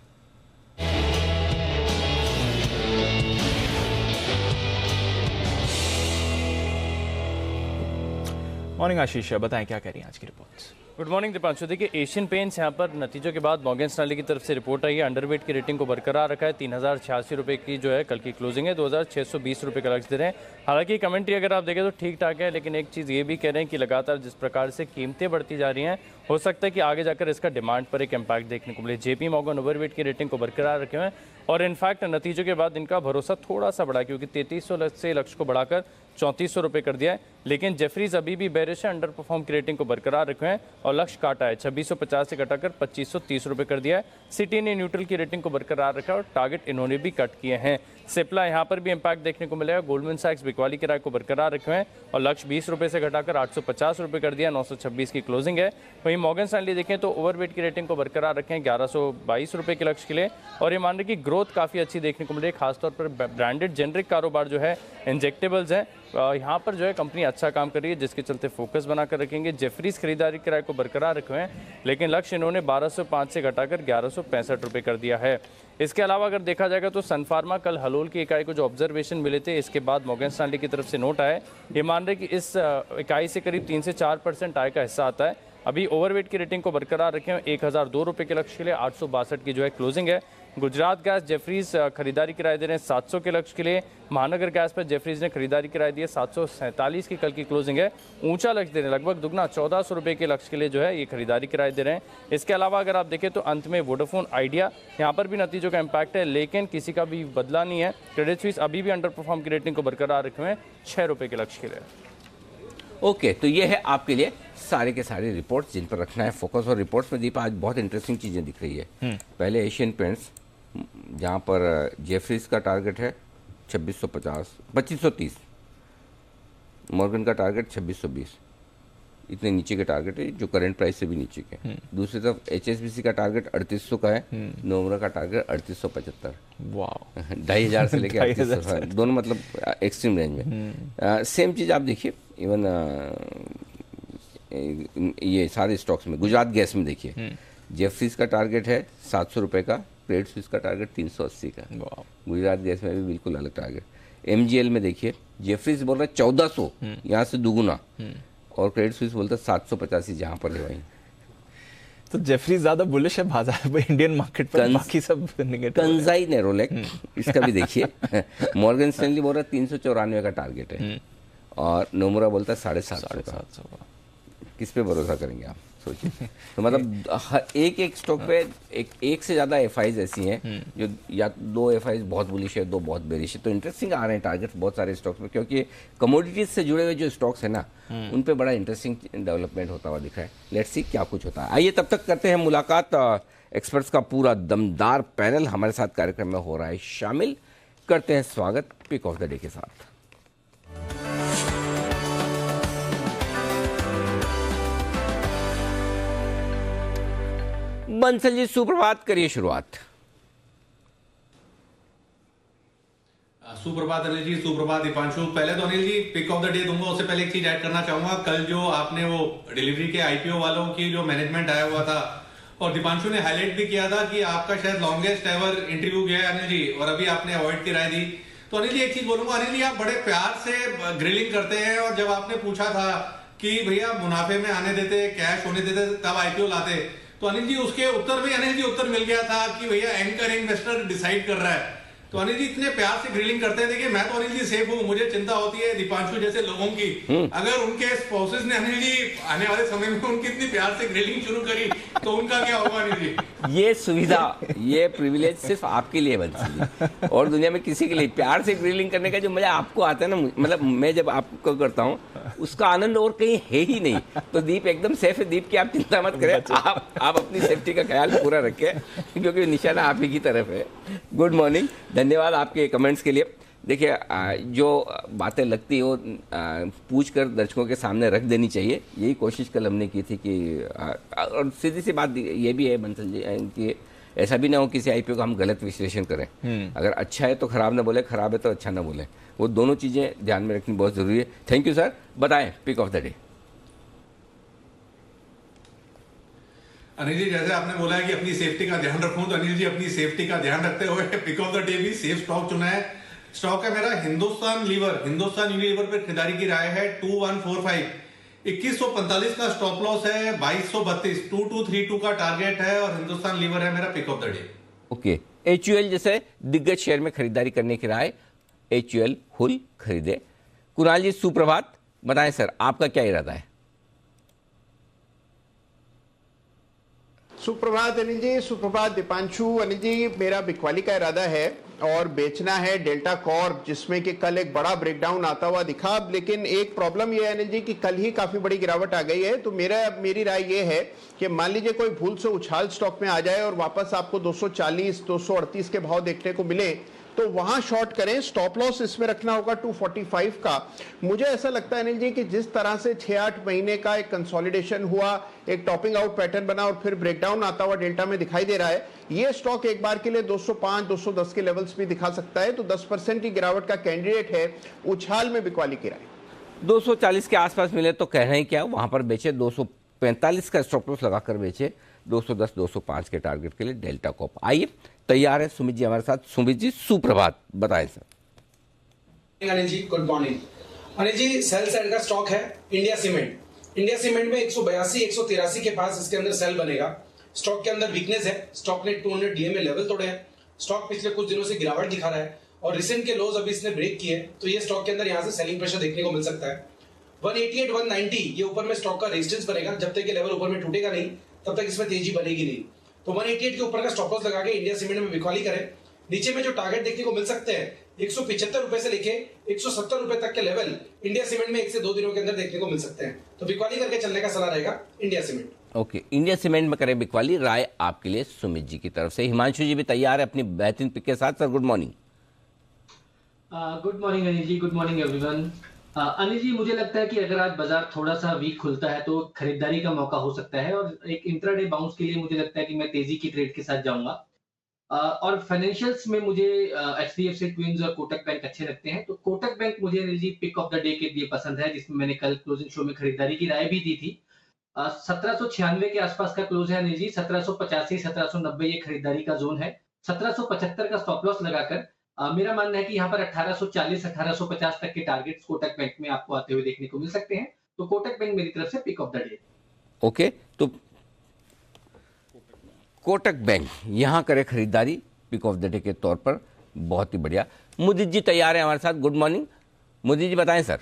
मॉर्निंग आशीष, बताएं क्या कह रही हैं आज की रिपोर्ट्स। Good morning Deepanshu. देखिए, एशियन पेंट्स यहाँ पर नतीजों के बाद मॉर्गन स्टैनली की तरफ से रिपोर्ट आई है। अंडरवेट की रेटिंग को बरकरार रखा है। 3086 रुपये की जो है कल की क्लोजिंग है। 2620 रुपये का लक्ष्य दे रहे हैं। हालांकि कमेंट्री अगर आप देखें तो ठीक ठाक है, लेकिन एक चीज़ ये भी कह रहे हैं कि लगातार जिस प्रकार से कीमतें बढ़ती जा रही हैं, हो सकता है कि आगे जाकर इसका डिमांड पर एक इम्पैक्ट देखने को मिले। जेपी मॉर्गन ओवरवेट की रेटिंग को बरकरार रखे हुए हैं और इनफैक्ट नतीजों के बाद इनका भरोसा थोड़ा सा बढ़ा, क्योंकि 3300 से लक्ष्य को बढ़ाकर 3400 रुपये कर दिया है। लेकिन जेफरीज अभी भी बेरिश है, अंडर परफॉर्म की रेटिंग को बरकरार रखे हैं और लक्ष्य काटा है। 2650 से घटाकर 2530 रुपये कर दिया है। सिटी ने न्यूट्रल की रेटिंग को बरकरार रखा है और टारगेट इन्होंने भी कट किए हैं। सिप्ला यहाँ पर भी इम्पैक्ट देखने को मिलेगा। गोल्डमैन सैक्स बिकवाली की राय को बरकरार रखे हैं और लक्ष्य 20 रुपये से घटाकर 850 रुपये कर दिया। 926 की क्लोजिंग है। वहीं मॉर्गन स्टैनली देखें तो ओवरवेट की रेटिंग को बरकरार रखें 1122 रुपये के लक्ष्य के लिए और ये मान रहे कि ग्रोथ काफ़ी अच्छी देखने को मिल रही है। खासतौर पर ब्रांडेड जेनरिक कारोबार जो है, इंजेक्टेबल्स हैं, यहाँ पर जो है कंपनी अच्छा काम कर रही है, जिसके चलते फोकस बनाकर रखेंगे। जेफरीज खरीदारी किराए को बरकरार रखे हैं, लेकिन लक्ष्य इन्होंने 1205 से घटाकर 1165 रुपये कर दिया है। इसके अलावा अगर देखा जाएगा तो सन फार्मा, कल हलोल की इकाई को जो ऑब्जर्वेशन मिले थे, इसके बाद मॉर्गन स्टैनली की तरफ से नोट आए। ये मान रहे कि इस इकाई से करीब 3 से 4% आय का हिस्सा आता है। अभी ओवरवेट की रेटिंग को बरकरार रखें 1002 रुपये के लक्ष्य के लिए। 862 की जो है क्लोजिंग है। गुजरात गैस जेफरीज खरीदारी किराए दे रहे हैं 700 के लक्ष्य के लिए। महानगर गैस पर जेफरीज ने खरीदारी किराए दी है 747 की कल की क्लोजिंग है। ऊंचा लक्ष्य दे रहे हैं, लगभग दुगना 1400 रुपये के लक्ष्य के लिए जो है ये खरीदारी किराए दे रहे हैं। इसके अलावा अगर आप देखें तो अंत में वोडाफोन आइडिया, यहाँ पर भी नतीजों का इम्पैक्ट है, लेकिन किसी का भी बदला नहीं है। क्रेडिट स्विस अभी भी अंडर परफॉर्म की रेटिंग को बरकरार रखे हुए हैं 6 रुपये के लक्ष्य के लिए। ओके, तो ये है आपके लिए सारे के सारे रिपोर्ट्स जिन पर रखना है फोकस। और रिपोर्ट्स में दीपा आज बहुत इंटरेस्टिंग चीज़ें दिख रही है। पहले एशियन पेंट्स, जहाँ पर जेफरीज का टारगेट है 2530, मॉर्गन का टारगेट 2620, इतने नीचे के टारगेट है जो करंट प्राइस से भी नीचे के। दूसरी तरफ एचएसबीसी का टारगेट 3800 का है, नोमरा का टारगेट 3875। वाह 2500 से लेकर 3800, दोनों मतलब एक्सट्रीम रेंज में। सेम चीज़ आप देखिए इवन ये सारे स्टॉक्स में। गुजरात गैस में देखिए, जेफरीज का टारगेट है 700 रुपये का, क्रेडिट स्विस का टारगेट 380 का। गुजरात गैस में भी बिल्कुल अलग टारगेट। एमजीएल में देखिए, जेफरीज बोल रहा है 1400, यहाँ से दुगुना, और क्रेडिट स्विस बोलता है 785, जहाँ पर है वहीं। तो जेफरी ज्यादा बुलिश है बाजार में, इंडियन मार्केट पर, बाकी सब नेगेटिव। कंजाई नेरोलेक इसका भी देखिए। मॉर्गन स्टैनली बोल रहा है 394 का टारगेट है और नोमुरा बोलता है 750 का। किस पे भरोसा करेंगे आप, सोचिए। तो मतलब एक स्टॉक पे एक से ज़्यादा एफआईज ऐसी हैं जो या 2 एफआईज बहुत बुलिश है, 2 बहुत बेरिश है। तो इंटरेस्टिंग आ रहे हैं टारगेट्स बहुत सारे स्टॉक्स में, क्योंकि कमोडिटीज से जुड़े हुए जो स्टॉक्स है ना, उन पे बड़ा इंटरेस्टिंग डेवलपमेंट होता हुआ दिख रहा है। लेट्स सी क्या कुछ होता है। आइए तब तक करते हैं मुलाकात। एक्सपर्ट्स का पूरा दमदार पैनल हमारे साथ कार्यक्रम में हो रहा है शामिल। करते हैं स्वागत पिक ऑफ द डे के साथ। बंसल जी, सुप्रभात, करिए शुरुआत। सुप्रभात अनिल जी, सुप्रभात दीपांशु। पहले तो Anil ji pick of the day दूंगा, उससे पहले एक चीज ऐड करना चाहूंगा। कल जो आपने वो डिलीवरी के आईपीओ वालों की जो मैनेजमेंट आया हुआ था, और दीपांशु ने हाईलाइट भी किया था कि आपका शायद लॉन्गेस्ट एवर इंटरव्यू गया है अनिल जी, और अभी आपने अवॉइड की राय दी। तो अनिल जी एक चीज बोलूंगा, अनिल जी आप बड़े प्यार से ग्रिलिंग करते हैं, और जब आपने पूछा था कि भैया मुनाफे में आने देते, कैश होने देते, तब आईपीओ लाते, तो अनिल जी उसके उत्तर में अनिल जी उत्तर मिल गया था कि भैया एंकर इन्वेस्टर डिसाइड कर रहा है। तो अनिल जी इतने प्यार से ग्रिलिंग करते हैं। देखिए मैं तो अनिल जी सेफ हूँ, मुझे चिंता होती है दीपांशु जैसे लोगों की। अगर उनके स्पाउसेस ने अनिल जी आने वाले समय में उनकी इतनी प्यार से ग्रिलिंग शुरू करी तो उनका क्या होगा अनिल जी? ये सुविधा, ये प्रिविलेज सिर्फ आपके लिए बनती है और दुनिया में किसी के लिए। प्यार से ग्रिलिंग करने का जो मजा आपको आता है ना, मतलब मैं जब आपको करता हूँ उसका आनंद और कहीं है ही नहीं। तो दीप एकदम सेफ है। दीप की आप चिंता मत करें, आप अपनी सेफ्टी का ख्याल पूरा रखें क्योंकि निशाना आप ही की तरफ है। गुड मॉर्निंग, धन्यवाद आपके कमेंट्स के लिए। देखिए जो बातें लगती हो पूछ कर दर्शकों के सामने रख देनी चाहिए, यही कोशिश कल हमने की थी कि और सीधी सी बात ये भी है बंसल जी कि ऐसा भी ना हो किसी आईपीओ का हम गलत विश्लेषण करें। अगर अच्छा है तो खराब ना बोले, खराब है तो अच्छा ना बोले, वो दोनों चीज़ें ध्यान में रखनी बहुत ज़रूरी है। थैंक यू सर, बताएं pick of the day. Anil ji जैसे आपने बोला है कि अपनी सेफ्टी का ध्यान रखूं, तो अनिल जी अपनी सेफ्टी का ध्यान रखते हुए पिक ऑफ द डे भी सेफ स्टॉक चुना है। स्टॉक है मेरा हिंदुस्तान लीवर। हिंदुस्तान यूनिलीवर पर खरीदारी की राय है 2145। 2145 का स्टॉप लॉस है, 2232, 2232 का टारगेट है, और हिंदुस्तान लीवर है मेरा pick of the day. Okay, HUL जैसे दिग्गज शेयर में खरीदारी करने की राय, HUL हुल खरीदे। कुणाल जी सुप्रभात, बताएं सर आपका क्या इरादा है? सुप्रभात अनिल जी, सुप्रभात दीपांशु। अनिल जी मेरा बिकवाली का इरादा है और बेचना है डेल्टा कॉर्प, जिसमें कि कल एक बड़ा ब्रेकडाउन आता हुआ दिखा। लेकिन एक प्रॉब्लम यह है अनिल जी कि कल ही काफी बड़ी गिरावट आ गई है। तो मेरी राय यह है कि मान लीजिए कोई भूल से उछाल स्टॉक में आ जाए और वापस आपको 240 238 के भाव देखने को मिले तो वहां शॉर्ट करें। स्टॉप लॉस इसमें रखना होगा 245 का। मुझे ऐसा लगता है अनिल जी कि जिस तरह से 6-8 महीने का एक कंसोलिडेशन हुआ, एक टॉपिंग आउट पैटर्न बना और फिर ब्रेकडाउन आता हुआ डेल्टा में दिखाई दे रहा है, ये स्टॉक एक बार के लिए 205-210 के लेवल्स भी दिखा सकता है। तो 10% की गिरावट का कैंडिडेट है। उछाल में बिकवाली की राय। 240 के आसपास मिले तो कह रहे हैं क्या वहां पर बेचे, 245 का स्टॉप लॉस लगाकर बेचे, 210-205 के टारगेट के लिए डेल्टा कॉप। आइए तैयार है सुमित जी हमारे साथ। सुमित जी सुप्रभात, बताएं sir. Anil ji good morning. Anil जी सेल साइड का स्टॉक है इंडिया सीमेंट। इंडिया सीमेंट में 182-183 के पास इसके अंदर सेल बनेगा। स्टॉक के अंदर वीकनेस है, स्टॉक ने 200 डीएमए लेवल तोड़े हैं। स्टॉक पिछले कुछ दिनों से गिरावट दिखा रहा है और रिसेंट के लोज अभी इसने ब्रेक किए, तो ये स्टॉक के अंदर यहाँ से सेलिंग प्रेशर देखने को मिल सकता है। 188-190 ये ऊपर में स्टॉक का रेजिस्टेंस बनेगा। जब तक ये लेवल ऊपर में टूटेगा नहीं तब तक इसमें तेजी बनेगी नहीं। तो 188 के ऊपर का स्टॉप लॉस लगा के इंडिया सीमेंट में बिकवाली करें। नीचे में जो टारगेट देखने को मिल सकते हैं 175 रुपए से लेके 170 रुपए तक के लेवल इंडिया सीमेंट में 1 से 2 दिनों के अंदर देखने को मिल सकते हैं। तो बिकवाली करके चलने का सलाह रहेगा India cement. Okay, India cement में करें बिकवाली, राय आपके लिए सुमित जी की तरफ से। हिमांशु जी भी तैयार है अपनी बेहतरीन पिक के साथ। Sir good morning. Good morning Anil ji, good morning everyone. Anil ji मुझे लगता है कि अगर आज बाजार थोड़ा सा वीक खुलता है तो खरीदारी का मौका हो सकता है और एक इंट्राडे बाउंस के लिए मुझे लगता है कि मैं तेजी की ट्रेड के साथ जाऊंगा। और फाइनेंशियल्स में मुझे HDFC ट्विंस और कोटक बैंक अच्छे लगते हैं। तो कोटक बैंक मुझे Anil ji pick of the day के लिए पसंद है, जिसमें मैंने कल क्लोजिंग शो में खरीदारी की राय भी दी थी। 1796 के आसपास का क्लोज है अनिल जी। 1785-1790 ये खरीदारी का जोन है। 1775 का स्टॉप लॉस लगाकर मेरा मानना है कि यहाँ पर 1840-1850 तक के टारगेट्स कोटक बैंक में आपको आते हुए देखने को मिल सकते हैं। तो कोटक बैंक मेरी तरफ से pick of the day. Okay, तो कोटक बैंक यहाँ करे खरीदारी पिक ऑफ द डे के तौर पर, बहुत ही बढ़िया। मुदित जी तैयार है हमारे साथ। गुड मॉर्निंग मुदित जी, बताएं सर।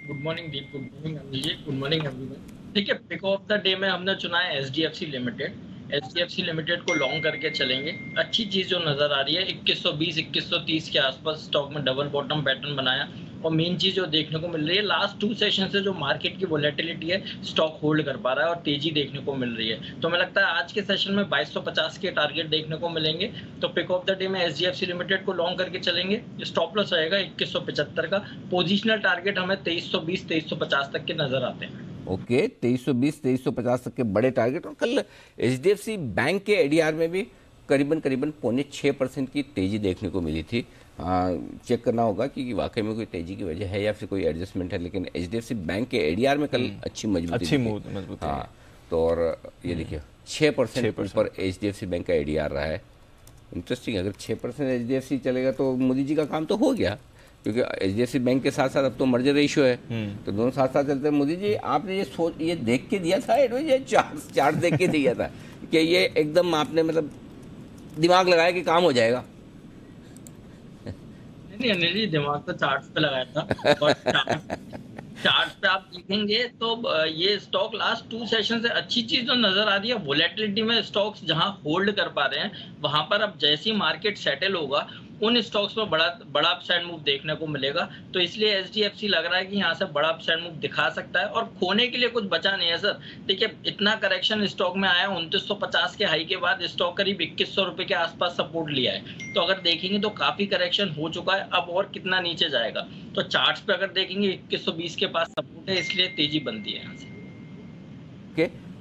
गुड मॉर्निंग दीप, good morning Anil ji, good morning everyone. ठीक है, पिक ऑफ द डे में हमने चुना है HDFC लिमिटेड। HDFC लिमिटेड को लॉन्ग करके चलेंगे। अच्छी चीज जो नजर आ रही है 2120-2130 के आसपास स्टॉक में डबल बॉटम पैटर्न बनाया, और मेन चीज जो देखने को मिल रही है लास्ट 2 सेशन से जो मार्केट की वोलेटिलिटी है स्टॉक होल्ड कर पा रहा है और तेजी देखने को मिल रही है। तो हमें लगता है आज के सेशन में 2250 के टारगेट देखने को मिलेंगे। तो पिक ऑफ द डे में HDFC लिमिटेड को लॉन्ग करके चलेंगे। स्टॉप लॉस रहेगा 2175 का। पोजिशनल टारगेट हमें 2320-2350 तक के नजर आते हैं। ओके, 2320-2350 तक के बड़े टारगेट। और कल HDFC बैंक के ADR में भी करीबन 5.6% की तेजी देखने को मिली थी। चेक करना होगा कि वाकई में कोई तेजी की वजह है या फिर कोई एडजस्टमेंट है, लेकिन एचडीएफसी बैंक के एडीआर में कल अच्छी मजबूती मजबूती। हाँ, तो और ये देखिए 6% ऊपर एचडीएफसी बैंक का एडीआर रहा है। इंटरेस्टिंग, अगर 6% एचडीएफसी चलेगा तो मोदी जी का काम तो हो गया, क्योंकि एचडीएफसी बैंक के साथ साथ अब तो मर्जर रेशियो है, तो दोनों साथ साथ चलते हैं। मोदी जी आपने ये देख के दिया था एडवाइस, ये चार्ट देख के दिया था कि ये एकदम आपने मतलब दिमाग लगाया कि काम हो जाएगा? नहीं अनिल जी, दिमाग तो चार्ट्स पे लगाया था, और चार्ट्स पे आप देखेंगे तो ये स्टॉक लास्ट 2 सेशन से अच्छी चीज जो नजर आ रही है, वोलेटिलिटी में स्टॉक्स जहां होल्ड कर पा रहे हैं वहां पर अब जैसी मार्केट सेटल होगा उन स्टॉक्स पर बड़ा अपसाइड मूव देखने को मिलेगा। तो इसलिए एचडीएफसी लग रहा है कि यहाँ से बड़ा अपसाइड मूव दिखा सकता है, और खोने के लिए कुछ बचा नहीं है सर। देखिए इतना करेक्शन स्टॉक में आया, 2950 के हाई के बाद स्टॉक करीब 2100 रुपए के आसपास सपोर्ट लिया है। तो अगर देखेंगे तो काफी करेक्शन हो चुका है, अब और कितना नीचे जाएगा। तो चार्ट्स पे अगर देखेंगे 2120 के पास सपोर्ट है, इसलिए तेजी बनती है यहाँ से।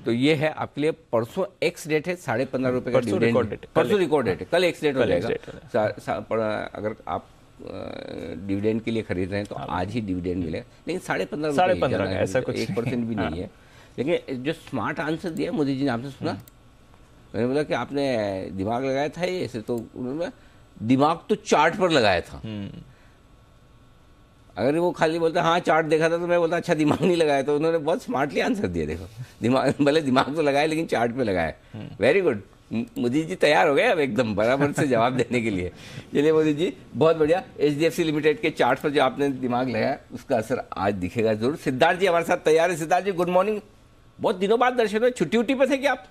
तो ये है आपके लिए परसों एक्स डेट है, 15.5 रुपए का डिविडेंड, परसों रिकॉर्ड डेट है, कल एक्स डेट हो जाएगा। अगर आप डिविडेंड के लिए खरीद रहे हैं तो आज ही डिविडेंड मिलेगा, लेकिन 15.5 ऐसा कुछ 1% भी नहीं है। लेकिन जो स्मार्ट आंसर दिया मोदी जी ने, आपने सुना? मैंने बोला कि आपने दिमाग लगाया था ये, ऐसे तो उन्होंने दिमाग तो चार्ट पर लगाया था। अगर वो खाली बोलता हाँ चार्ट देखा था तो मैं बोलता अच्छा दिमाग नहीं लगाया, तो उन्होंने बहुत स्मार्टली आंसर दिया। देखो दिमाग, भले दिमाग तो लगाया लेकिन चार्ट पे लगाया। वेरी गुड, मोदी जी तैयार हो गए अब एकदम बराबर से जवाब देने के लिए। चलिए मोदी जी बहुत बढ़िया। एचडीएफसी लिमिटेड के चार्ट पर जो आपने दिमाग लगाया उसका असर आज दिखेगा जरूर। सिद्धार्थ जी हमारे साथ तैयार है। सिद्धार्थ जी गुड मॉर्निंग, बहुत दिनों बाद दर्शन हुए, छुट्टी उट्टी पे थे क्या आप?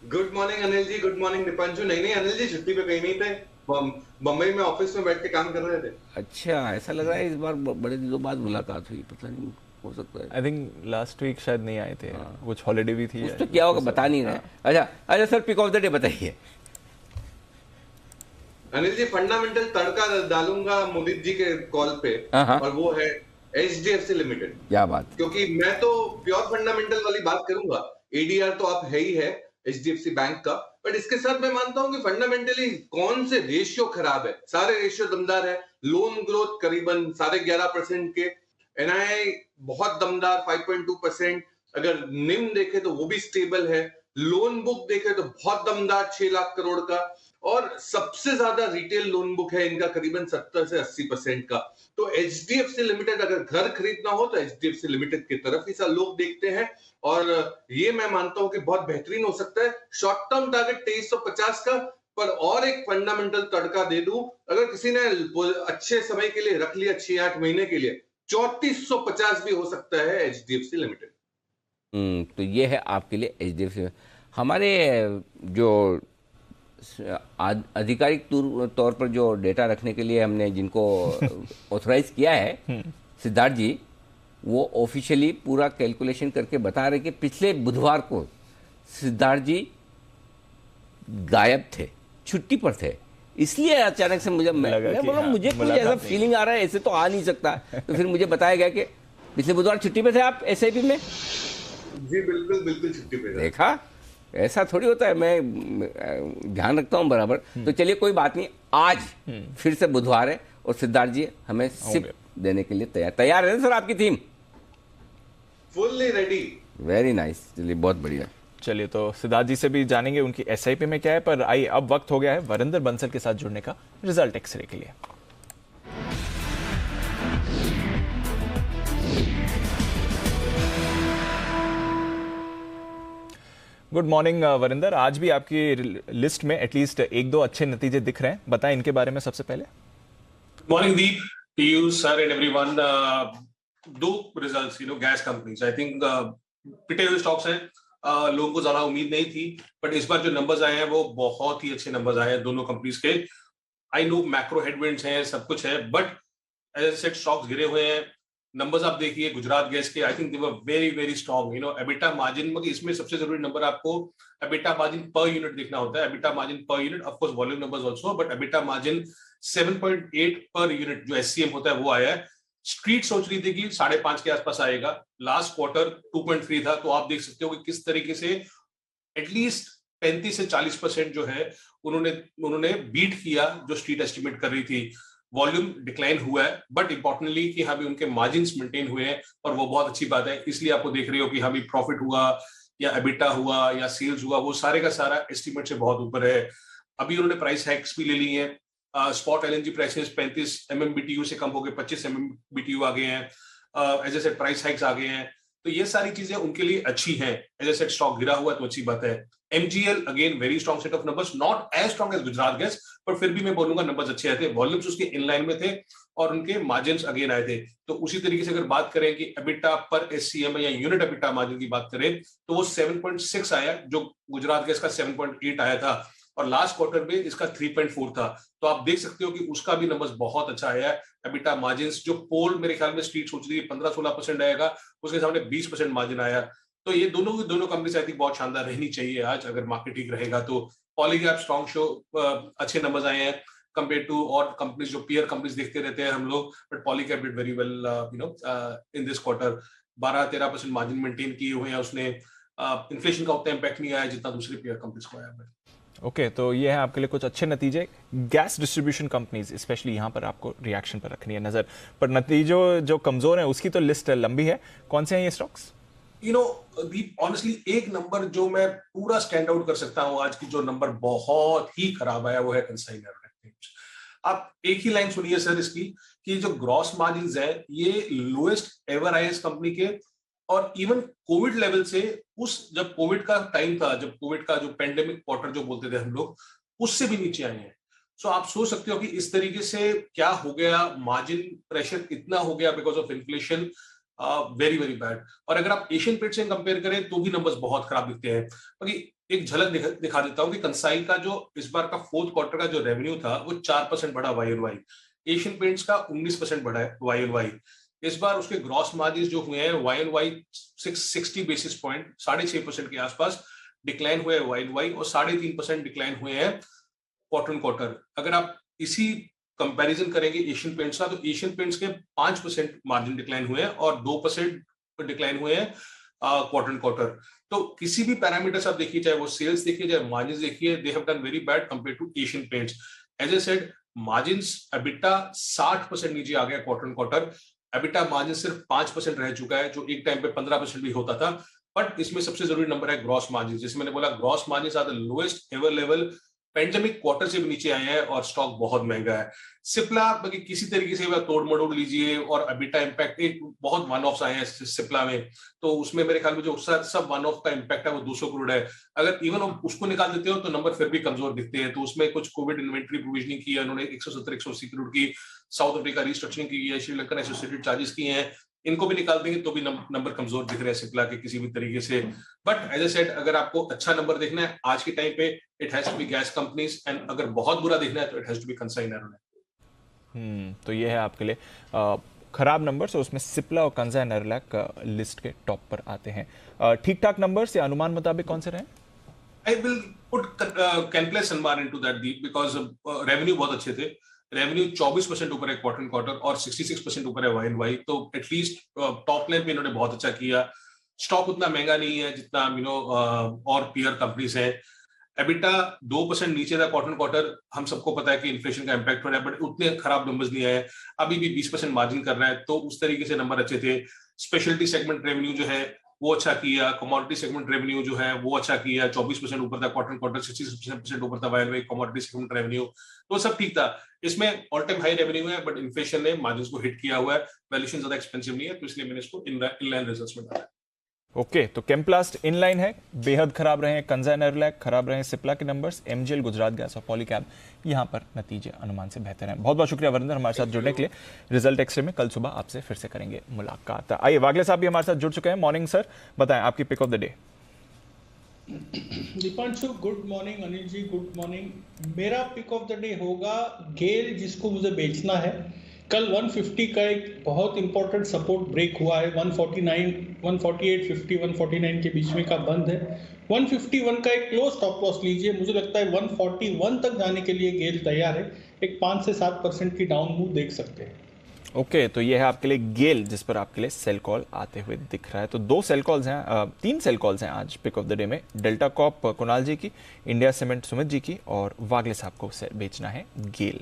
Good morning Anil ji, good morning Deepanshu. नहीं अनिल जी, छुट्टी पे कहीं नहीं थे, बम्बई में ऑफिस में बैठ के काम कर रहे थे। अच्छा, ऐसा लग रहा है इस बार बड़े दिनों बाद मुलाकात हुई, पता नहीं, हो सकता है। आई थिंक लास्ट वीक शायद नहीं आए थे, कुछ हॉलीडे भी थी, तो क्या होगा बता नहीं रहे। अच्छा sir, pick of the day बताइए। अनिल जी फंडामेंटल तड़का डालूंगा मोदी जी के कॉल पे, और वो है एचडीएफसी लिमिटेड। क्या बात, क्योंकि मैं तो प्योर फंडामेंटल वाली बात करूंगा। एडीआर तो आप है ही है एचडीएफसी बैंक का, बट इसके साथ मैं मानता हूं कि फंडामेंटली कौन से रेशियो खराब है, सारे रेशियो दमदार है। लोन ग्रोथ करीबन 11.5% के, एनआईआई बहुत दमदार 5.2%, अगर निम देखे तो वो भी स्टेबल है, लोन बुक देखे तो बहुत दमदार 6 लाख करोड़ का, और सबसे ज्यादा रिटेल लोन बुक है इनका करीबन 70 से 80% का। तो एचडीएफसी लिमिटेड अगर घर खरीदना हो तो एचडीएफसी लिमिटेड की तरफ ही लोग देखते हैं, और ये मैं मानता हूं कि बहुत बेहतरीन हो सकता है। शॉर्ट टर्म टारगेट 2350 का, पर और एक फंडामेंटल तड़का दे दूं, अगर किसी ने अच्छे समय के लिए रख लिया 6-8 महीने के लिए, 3450 भी हो सकता है एचडीएफसी लिमिटेड। तो ये है आपके लिए एचडीएफसी। हमारे जो आधिकारिक तौर पर जो डेटा रखने के लिए हमने जिनको ऑथराइज किया है सिद्धार्थ जी, वो ऑफिशियली पूरा कैलकुलेशन करके बता रहे कि पिछले बुधवार को सिद्धार्थ जी गायब थे, छुट्टी पर थे, इसलिए अचानक से मुझे मुझे कुछ ऐसा फीलिंग आ रहा है ऐसे तो आ नहीं सकता। तो फिर मुझे बताया गया कि पिछले बुधवार छुट्टी पे थे आप एसआईपी में। जी बिल्कुल छुट्टी पे। देखा, ऐसा थोड़ी होता है, मैं ध्यान रखता हूं बराबर। तो चलिए कोई बात नहीं, आज फिर से बुधवार है और सिद्धार्थ जी हमें सिप देने के लिए तैयार है सर? आपकी team fully ready. Very nice, चलिए बहुत बढ़िया। चलिए तो सिद्धार्थ जी से भी जानेंगे उनकी एसआईपी में क्या है, पर आइए अब वक्त हो गया है वरिंदर बंसल के साथ जुड़ने का रिजल्ट एक्सरे के लिए। गुड मॉर्निंग वरिंदर, आज भी आपकी लिस्ट में एटलीस्ट 1-2 अच्छे नतीजे दिख रहे हैं, बताएं इनके बारे में सबसे पहले। Morning Deep, to you sir and everyone. दो results, gas companies, I think पिटे हुए स्टॉक्स हैं, लोगों को ज्यादा उम्मीद नहीं थी, बट इस बार जो नंबर्स आए हैं वो बहुत ही अच्छे नंबर्स आए हैं दोनों कंपनीज के। आई नो मैक्रो हेडविंड्स हैं, सब कुछ है, but as I said stocks गिरे हुए हैं। नंबर्स आप देखिए गुजरात गैस के, I think they were very very strong. EBITDA margin, मगर इसमें सबसे जरूरी नंबर आपको एबिटा मार्जिन पर यूनिट देखना होता है। EBITDA margin per unit, of course volume numbers also, but EBITDA margin 7.8 per unit जो एससीएम होता है वो आया है। स्ट्रीट सोच रही थी कि 5.5 के आसपास आएगा, लास्ट क्वार्टर 2.3 था। तो आप देख सकते हो कि किस तरीके से एटलीस्ट 35 से 40% जो है उन्होंने बीट किया जो स्ट्रीट एस्टिमेट कर रही थी। वॉल्यूम डिक्लाइन हुआ है, बट इंपॉर्टेंटली कि हाँ भी उनके मार्जिन्स मेंटेन हुए हैं और वो बहुत अच्छी बात है। इसलिए आपको देख रहे हो कि हाँ भी प्रॉफिट हुआ या एबिटा हुआ या सेल्स हुआ, वो सारे का सारा एस्टिमेट से बहुत ऊपर है। अभी उन्होंने प्राइस हैक्स भी ले ली हैं। स्पॉट एलएनजी प्राइसेस 35 MMBTU से कम हो गए 25 MMBTU आ गए हैं। एज ए सेड प्राइस हाइक्स आ गए हैं, तो ये सारी चीजें उनके लिए अच्छी हैं। एज ए सेड स्टॉक गिरा हुआ तो अच्छी बात है। MGL again very strong set of numbers, not as strong as Gujarat gas, पर फिर भी मैं बोलूंगा नंबर्स अच्छे आए थे। वॉल्यूम्स उसके इनलाइन में थे और उनके मार्जिन्स अगेन आए थे। तो उसी तरीके से अगर बात करें कि एबिटा पर SCM या यूनिट एबिटा मार्जिन की बात करें तो वो 7.6 आया, जो गुजरात गैस का 7.8 आया था, और लास्ट क्वार्टर में इसका 3.4 था। तो आप देख सकते हो कि उसका भी नंबर्स बहुत अच्छा आया है। एबिटा मार्जिन्स जो पोल मेरे ख्याल में स्ट्रीट सोच रही है 15-16% आएगा, उसके सामने 20% मार्जिन आया। तो ये दोनों कंपनीज आई थिंक बहुत शानदार रहनी चाहिए आज, अगर मार्केट ठीक रहेगा तो। पॉलीकैब स्ट्रॉन्ग शो, अच्छे नंबर्स आए हैं कंपेयर टू और कंपनीज जो पीयर कंपनीज देखते रहते हैं हम लोग, but Polycab did very well in this quarter. 12-13% margin maintain किए हुए हैं उसने। इन्फ्लेशन का उतना इम्पैक्ट नहीं आया जितना दूसरे पीयर कंपनीज को आया। ओके, तो ये है आपके लिए कुछ अच्छे नतीजे। गैस डिस्ट्रीब्यूशन कंपनीज स्पेशली यहाँ पर आपको रिएक्शन पर रखनी है नजर, पर नतीजों जो कमजोर है उसकी तो लिस्ट लंबी है। कौन से हैं ये स्टॉक्स? ऑनेस्टली एक नंबर जो मैं पूरा स्टैंड आउट कर सकता हूं आज की, जो नंबर बहुत ही खराब आया वो है कंसाइनर। आप एक ही लाइन सुनिए सर इसकी, कि जो ग्रॉस मार्जिन्स है ये लोएस्ट एवर आए इस कंपनी के, और इवन कोविड लेवल से, उस जब कोविड का टाइम था, जब कोविड का जो पेंडेमिक क्वार्टर जो बोलते थे हम लोग, उससे भी नीचे आए हैं। सो आप सोच सकते हो कि इस तरीके से क्या हो गया, मार्जिन प्रेशर इतना हो गया because of inflation, very very bad. और अगर आप एशियन पेंट से कंपेयर करें तो भी नंबर्स बहुत खराब दिखते हैं। बाकी एक झलक दिखा देता हूं कि कंसाई का जो इस बार का फोर्थ क्वार्टर का जो रेवेन्यू था वो 4% बढ़ा YoY, एशियन पेंट्स का 19% बढ़ा है YoY। इस बार उसके ग्रॉस मार्जिन जो हुए हैं YoY 660 बेसिस पॉइंट, 6.5% के आसपास डिक्लाइन हुए YoY, और 3.5% डिक्लाइन हुए हैं क्वार्टर ऑन क्वार्टर। अगर आप इसी कंपैरिजन करेंगे एशियन पेंट्स का, तो एशियन पेंट्स के 5% मार्जिन डिक्लाइन हुए हैं और 2% डिक्लाइन हुए हैं क्वार्टर ऑन क्वार्टर। तो किसी भी पैरामीटर्स आप देखिए, चाहे वो सेल्स देखिए, चाहे मार्जिन देखिए, they have done very bad compare to Asian paints. As A said, margins EBITDA 60% नीचे आ गया quarter on quarter. EBITDA margin सिर्फ 5% रह चुका है, जो एक टाइम पे 15% भी होता था। बट इसमें सबसे जरूरी नंबर है ग्रॉस मार्जिन। जैसे मैंने बोला, gross margin are the lowest ever level, pandemic quarter से भी नीचे आए हैं, और स्टॉक बहुत महंगा है। सिप्ला बाकी किसी तरीके से तोड़ मड़ोड़ लीजिए, और एबिटा इम्पैक्ट एक बहुत वन ऑफ्स आए हैं सिप्ला में, तो उसमें मेरे ख्याल में जो सब वन ऑफ का इम्पैक्ट है वो 200 करोड़ है। अगर इवन उसको निकाल देते हो तो नंबर फिर भी कमजोर दिखते हैं। तो उसमें कुछ कोविड इन्वेंट्री प्रोविजनिंग की है उन्होंने, 170-180 करोड़ की। साउथ अफ्रीका रिस्ट्रक्चरिंग की है, श्रीलंकन एसोसिएटेड चार्जेस किए हैं, इनको भी निकाल देंगे तो भी नंबर कमजोर दिख रहे हैं सिप्ला के किसी भी तरीके से। बट एज ए सेड, अगर आपको अच्छा नंबर देखना है आज के टाइम पे, it has to be gas companies, and अगर बहुत बुरा देखना है तो it has to be consigner. तो ये है आपके लिए खराब नंबर्स, और उसमें सिप्ला और कंसा नेरोलैक लिस्ट के टॉप पर आते हैं। ठीक ठाक नंबर्स या अनुमान मुताबिक कौन से रहे? आई विल पुट कैनप्लेस Sanmar into that deep, because revenue बहुत अच्छे थे। रेवेन्यू 24% ऊपर है क्वार्टर क्वार्टर, और 66% ऊपर है YoY। तो एटलीस्ट टॉप लाइन पे इन्होंने बहुत अच्छा किया। स्टॉक उतना महंगा नहीं है जितना और पीयर कंपनीज है। एबिटा 2% नीचे था क्वार्टर क्वार्टर। हम सबको पता है कि इन्फ्लेशन का इम्पैक्ट हो रहा है, बट उतने खराब नंबर्स नहीं आए। अभी भी 20% मार्जिन कर रहा है, तो उस तरीके से नंबर अच्छे थे। स्पेशलिटी सेगमेंट रेवेन्यू जो है वो अच्छा किया, कमोडिटी सेगमेंट रेवेन्यू जो है वो अच्छा किया, 24% ऊपर था क्वार्टर क्वार्टर, 66% ऊपर था YoY कमोडिटी सेगमेंट रेवेन्यू, तो सब ठीक था। इसमें ऑल टाइम हाई रेवेन्यू है, बट इन्फ्लेशन ने मार्जिन्स को हिट किया हुआ है। वैल्यूएशन ज्यादा एक्सपेंसिव नहीं है, तो इसलिए मैंने इसको इनलाइन रिजल्ट्स में डाला है। ओके, तो केमप्लास्ट इनलाइन है, बेहद खराब रहे हैं कंसा नेरोलैक, खराब रहे सिप्ला के नंबर्स, MGL, गुजरात गैस और पॉलीकैब यहाँ पर नतीजे अनुमान से बेहतर हैं। बहुत बहुत शुक्रिया वरिंदर हमारे साथ जुड़ने के लिए। रिजल्ट एक्सरे में कल सुबह आपसे फिर से करेंगे मुलाकात। आइए, वागले साहब भी हमारे साथ जुड़ चुके हैं। मॉर्निंग सर, बताएं आपकी pick of the day. Deepanshu, good morning. Anil ji, good morning. मेरा पिक ऑफ द डे होगा गेल, जिसको मुझे बेचना है। कल 150 का एक बहुत इंपॉर्टेंट सपोर्ट ब्रेक हुआ है। 149, 148.50, 149 के बीच में का बंद है। 151 का एक क्लोज स्टॉप लॉस लीजिए। मुझे लगता है 141 तक जाने के लिए गेल तैयार है। एक 5 से 7% की डाउन मूव देख सकते हैं। ओके, तो ये है आपके लिए गेल, जिस पर आपके लिए सेल कॉल आते हुए दिख रहा है। तो 2 सेल कॉल्स हैं, 3 सेल कॉल्स हैं आज पिक ऑफ द डे में। डेल्टा कॉप कुणाल जी की, इंडिया सीमेंट सुमित जी की, और वागले साहब को बेचना है गेल।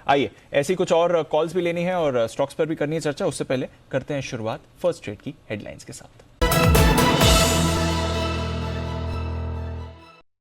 आइए, ऐसी कुछ और कॉल्स भी लेनी है और स्टॉक्स पर भी करनी है चर्चा। उससे पहले करते हैं शुरुआत फर्स्ट ट्रेड की हेडलाइंस के साथ।